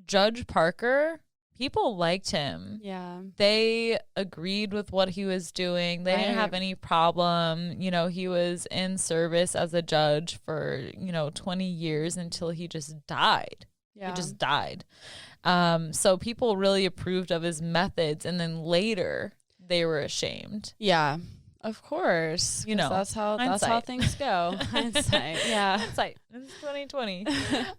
Speaker 2: Judge Parker, people liked him.
Speaker 1: Yeah.
Speaker 2: They agreed with what he was doing. They didn't have
Speaker 1: Right.
Speaker 2: any problem. You know, he was in service as a judge for, 20 years until he just died.
Speaker 1: Yeah.
Speaker 2: He just died. So people really approved of his methods. And then later they were ashamed.
Speaker 1: Yeah. Of course.
Speaker 2: You know,
Speaker 1: that's how things go. Hindsight. Yeah.
Speaker 2: Hindsight. It's 2020.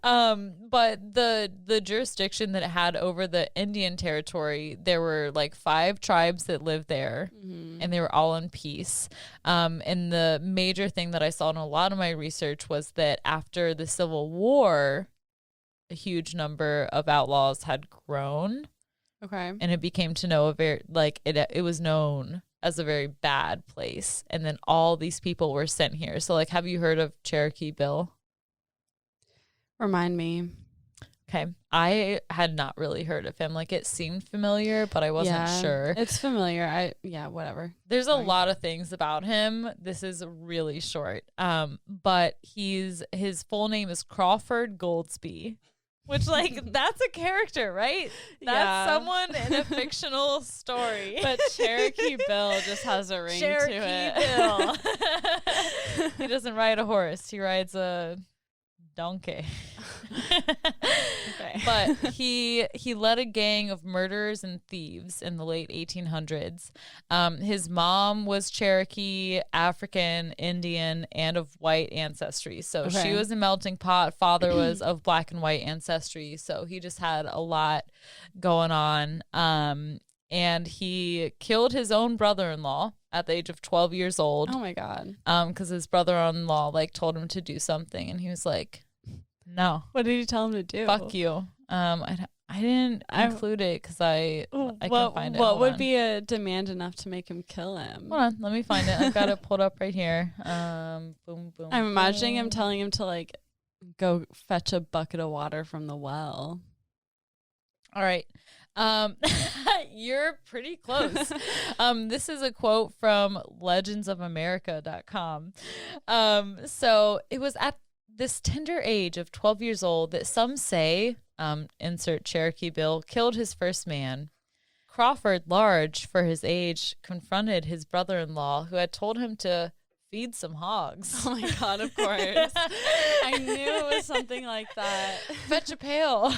Speaker 2: But the jurisdiction that it had over the Indian territory, there were like 5 tribes that lived there, and they were all in peace. And the major thing that I saw in a lot of my research was that after the Civil War, a huge number of outlaws had grown.
Speaker 1: Okay.
Speaker 2: And it became to know it was known as a very bad place. And then all these people were sent here. So like, have you heard of Cherokee Bill?
Speaker 1: Remind me.
Speaker 2: Okay. I had not really heard of him. Like, it seemed familiar, but I wasn't sure.
Speaker 1: It's familiar. Whatever.
Speaker 2: There's a lot of things about him. This is really short. But his full name is Crawford Goldsby. Which, like, that's a character, right? That's someone in a fictional story.
Speaker 1: But Cherokee Bill just has a ring to it.
Speaker 2: Cherokee Bill. He doesn't ride a horse. He rides a donkey.
Speaker 1: Okay.
Speaker 2: But he led a gang of murderers and thieves in the late 1800s. His mom was Cherokee, African, Indian, and of white ancestry. So she was a melting pot. Father was of black and white ancestry. So he just had a lot going on. And he killed his own brother-in-law at the age of 12 years old.
Speaker 1: Oh my God.
Speaker 2: Because his brother-in-law like told him to do something, and he was like, no.
Speaker 1: What did he tell him to do?
Speaker 2: Fuck you. I didn't include it because I can't find it.
Speaker 1: What would be a demand enough to make him kill him?
Speaker 2: Hold on, let me find it. I've got it pulled up right here. Boom, boom.
Speaker 1: I'm imagining him telling him to like go fetch a bucket of water from the well.
Speaker 2: All right. You're pretty close. This is a quote from legendsofamerica.com. So it was at this tender age of 12 years old that some say, insert Cherokee Bill, killed his first man. Crawford, large for his age, confronted his brother-in-law, who had told him to feed some hogs.
Speaker 1: Oh my God, of course. I knew it was something like that.
Speaker 2: Fetch a pail.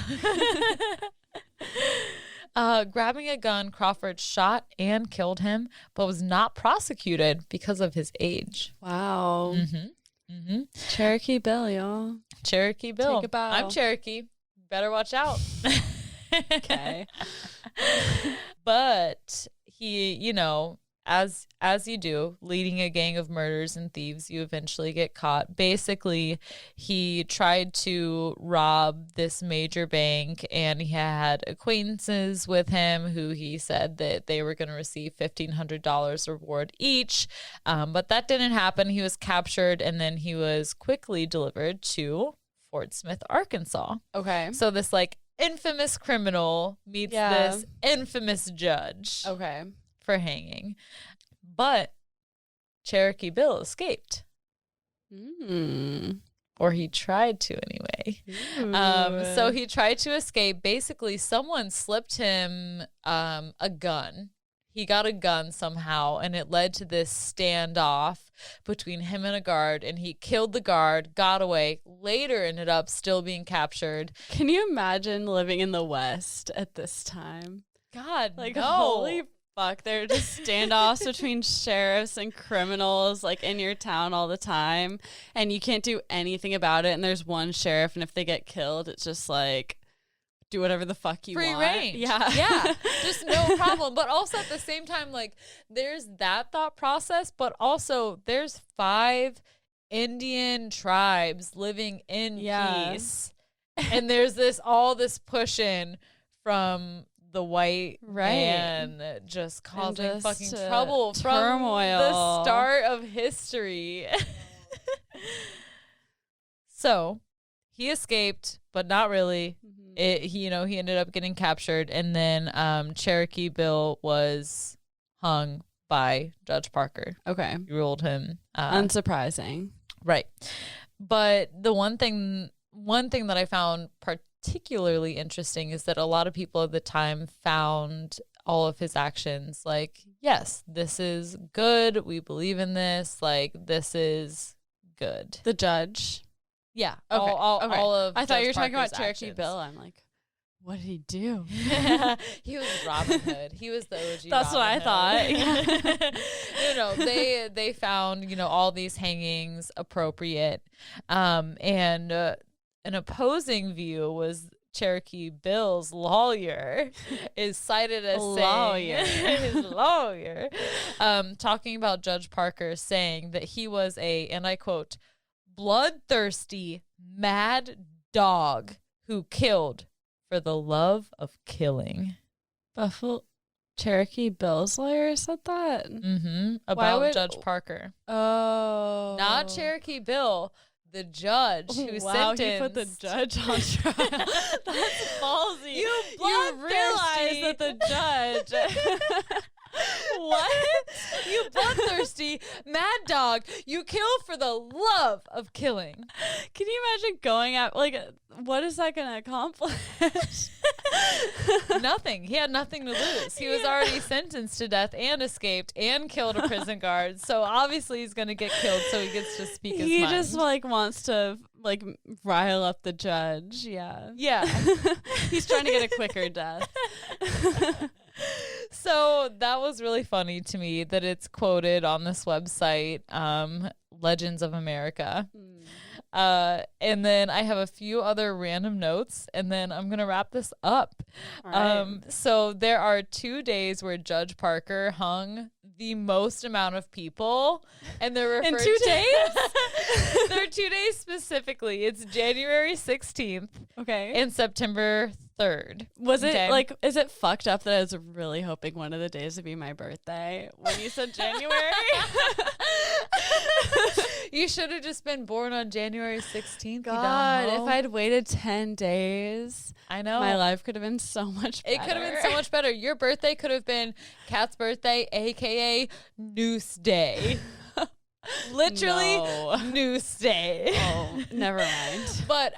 Speaker 2: Grabbing a gun, Crawford shot and killed him, but was not prosecuted because of his age.
Speaker 1: Wow. Cherokee Bill, y'all.
Speaker 2: Cherokee Bill.
Speaker 1: Take a bow.
Speaker 2: I'm Cherokee. Better watch out.
Speaker 1: Okay.
Speaker 2: But he, you know, as you do, leading a gang of murders and thieves, you eventually get caught. Basically, he tried to rob this major bank, and he had acquaintances with him who he said that they were going to receive $1,500 reward each. But that didn't happen. He was captured, and then he was quickly delivered to Fort Smith, Arkansas.
Speaker 1: Okay.
Speaker 2: So this like infamous criminal meets this infamous judge.
Speaker 1: Okay.
Speaker 2: For hanging. But Cherokee Bill escaped. Or he tried to anyway. So he tried to escape. Basically, someone slipped him a gun. He got a gun somehow, and it led to this standoff between him and a guard, and he killed the guard, got away, later ended up still being captured.
Speaker 1: Can you imagine living in the West at this time?
Speaker 2: God,
Speaker 1: like,
Speaker 2: no.
Speaker 1: Holy fuck, they're just standoffs between sheriffs and criminals like in your town all the time, and you can't do anything about it, and there's one sheriff, and if they get killed, it's just like, do whatever the fuck you
Speaker 2: want.
Speaker 1: Free
Speaker 2: range. Yeah. Just no problem. But also at the same time, like, there's that thought process, but also there's 5 Indian tribes living in peace. And there's all this pushing from the white man just causing fucking trouble
Speaker 1: turmoil
Speaker 2: from the start of history. So he escaped, but not really. He ended up getting captured, and then Cherokee Bill was hung by Judge Parker.
Speaker 1: Okay.
Speaker 2: He ruled him
Speaker 1: unsurprising.
Speaker 2: Right. But the one thing that I found particularly interesting is that a lot of people at the time found all of his actions like, yes, this is good. We believe in this. Like, this is good.
Speaker 1: The judge.
Speaker 2: Yeah.
Speaker 1: Okay.
Speaker 2: All of
Speaker 1: I thought you were talking about
Speaker 2: Parker's
Speaker 1: Cherokee
Speaker 2: actions.
Speaker 1: Bill. I'm like, What did he do?
Speaker 2: He was Robin Hood. He was the OG.
Speaker 1: That's
Speaker 2: Robin
Speaker 1: what I
Speaker 2: Hood. thought. They found all these hangings appropriate, and an opposing view was Cherokee Bill's lawyer is cited as saying his lawyer, talking about Judge Parker, saying that he was a, and I quote, bloodthirsty, mad dog who killed for the love of killing.
Speaker 1: Buffalo Cherokee Bill's lawyer said that?
Speaker 2: Mm-hmm. About Judge Parker.
Speaker 1: Oh.
Speaker 2: Not Cherokee Bill, the judge who sentenced.
Speaker 1: He put the judge on trial. That's ballsy.
Speaker 2: You
Speaker 1: realize that the judge...
Speaker 2: What? You bloodthirsty mad dog. You kill for the love of killing.
Speaker 1: Can you imagine going out, what is that going to accomplish?
Speaker 2: Nothing. He had nothing to lose. He was already sentenced to death and escaped and killed a prison guard. So obviously he's going to get killed, so he gets to speak his mind.
Speaker 1: He just wants to rile up the judge. Yeah.
Speaker 2: Yeah.
Speaker 1: He's trying to get a quicker death.
Speaker 2: So that was really funny to me that it's quoted on this website, Legends of America. And then I have a few other random notes, and then I'm going to wrap this up. Right. So there are 2 days where Judge Parker hung the most amount of people, and they're referred
Speaker 1: in 2 days?
Speaker 2: There are 2 days specifically. It's January 16th and September 3rd.
Speaker 1: Was it is it fucked up that I was really hoping one of the days would be my birthday when you said January?
Speaker 2: You should have just been born on January 16th.
Speaker 1: God, if I'd waited 10 days,
Speaker 2: I know
Speaker 1: my life could have been so much better.
Speaker 2: It could have been so much better. Your birthday could have been Kat's birthday, aka Noose Day. Literally Noose Day.
Speaker 1: Oh, never mind.
Speaker 2: But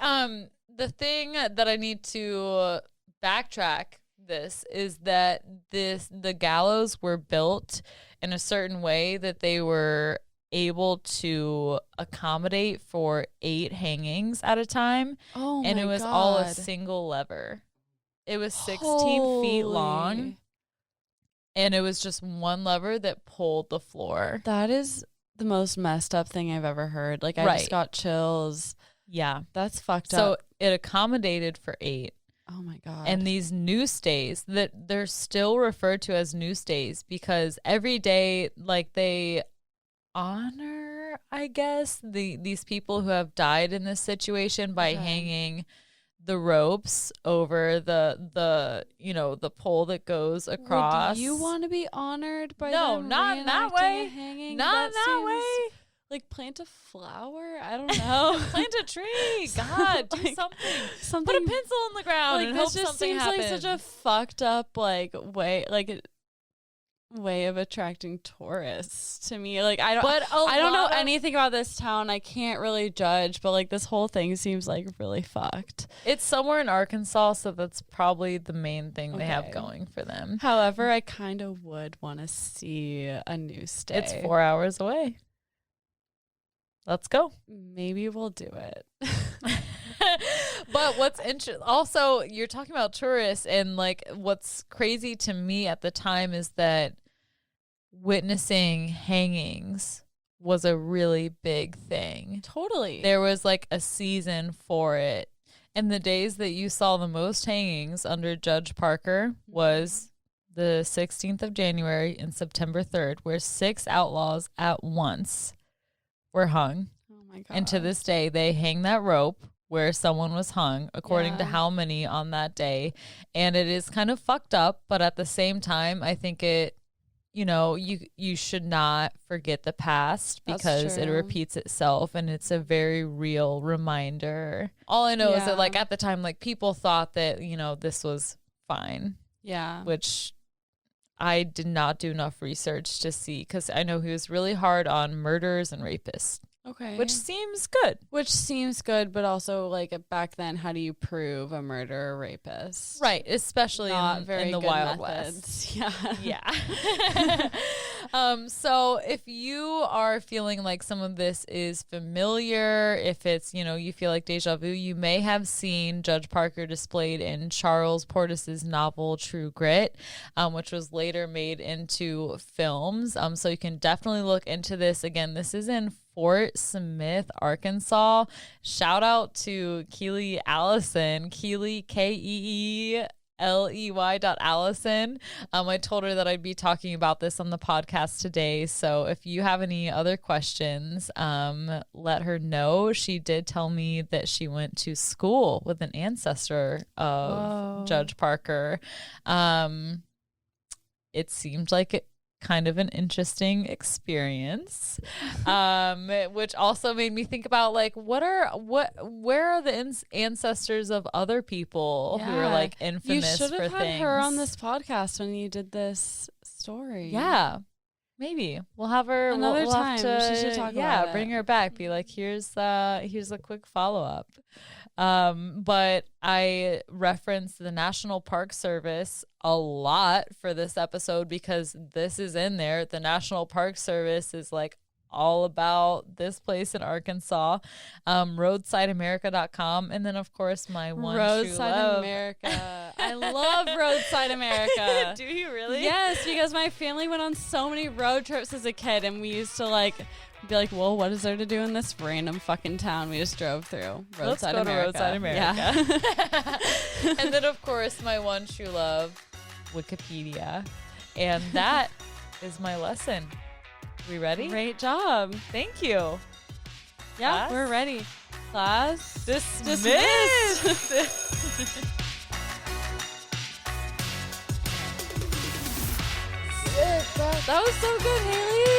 Speaker 2: the thing that I need to backtrack this is that the gallows were built in a certain way that they were able to accommodate for 8 hangings at a time.
Speaker 1: Oh,
Speaker 2: and
Speaker 1: my
Speaker 2: it was
Speaker 1: God.
Speaker 2: all a single lever. It was 16 feet long, and it was just one lever that pulled the floor.
Speaker 1: That is the most messed up thing I've ever heard. I just got chills.
Speaker 2: Yeah.
Speaker 1: That's fucked up.
Speaker 2: So it accommodated for 8.
Speaker 1: Oh my God.
Speaker 2: And these noose days, that they're still referred to as noose days because every day, they honor, I guess, these people who have died in this situation by hanging the ropes over the pole that goes across.
Speaker 1: Would you want to be honored by
Speaker 2: No, not in that way.
Speaker 1: Hanging?
Speaker 2: Not in that way.
Speaker 1: Plant a flower? I don't know.
Speaker 2: Plant a tree. God, do something. Put a pencil in the ground and hope
Speaker 1: this just
Speaker 2: something
Speaker 1: seems
Speaker 2: happens.
Speaker 1: like such a fucked up way of attracting tourists to me. I don't know anything about this town. I can't really judge, but this whole thing seems really fucked.
Speaker 2: It's somewhere in Arkansas, so that's probably the main thing they have going for them.
Speaker 1: However, I kind of would want to see a noose day.
Speaker 2: It's 4 hours away. Let's go.
Speaker 1: Maybe we'll do it.
Speaker 2: But what's interesting, also, you're talking about tourists, and what's crazy to me at the time is that witnessing hangings was a really big thing.
Speaker 1: Totally.
Speaker 2: There was a season for it. And the days that you saw the most hangings under Judge Parker was the 16th of January and September 3rd, where 6 outlaws at once were hung.
Speaker 1: Oh my God.
Speaker 2: And to this day, they hang that rope where someone was hung, according to how many on that day. And it is kind of fucked up, but at the same time, I think you should not forget the past because it repeats itself, and it's a very real reminder. All I know is that at the time, people thought that, this was fine. Yeah. Which I did not do enough research to see, because I know he was really hard on murderers and rapists. Okay. Which seems good.
Speaker 1: But also, back then, how do you prove a murderer or rapist?
Speaker 2: Right, especially in the Wild West.
Speaker 1: Yeah.
Speaker 2: Yeah. So if you are feeling like some of this is familiar, if it's, you feel like deja vu, you may have seen Judge Parker displayed in Charles Portis's novel True Grit, which was later made into films. So you can definitely look into this. Again, this is in Fort Smith, Arkansas. Shout out to Keely Allison. Keely, KEELEY.Allison. I told her that I'd be talking about this on the podcast today. So if you have any other questions, let her know. She did tell me that she went to school with an ancestor of Judge Parker. It seemed like kind of an interesting experience, which also made me think about like where are the ancestors of other people who are like infamous for things.
Speaker 1: You should have had her on this podcast when you did this story.
Speaker 2: Yeah, maybe we'll have her
Speaker 1: another time.
Speaker 2: She
Speaker 1: should talk about it.
Speaker 2: Bring her back. Be like, here's a quick follow-up. But I referenced the National Park Service a lot for this episode because this is in there. The National Park Service is like all about this place in Arkansas. RoadsideAmerica.com. And then, of course, my one
Speaker 1: Roadside
Speaker 2: true love.
Speaker 1: America. I love Roadside America.
Speaker 2: Do you really?
Speaker 1: Yes, because my family went on so many road trips as a kid, and we used to like be like, well, what is there to do in this random fucking town? We just drove through. Roadside America.
Speaker 2: Roadside America.
Speaker 1: Yeah.
Speaker 2: And then, of course, my one true love, Wikipedia. And that is my lesson. We ready?
Speaker 1: Great job.
Speaker 2: Thank you.
Speaker 1: Yeah,
Speaker 2: Class?
Speaker 1: we're ready. Class
Speaker 2: Dismissed.
Speaker 1: That was so good, Hayley.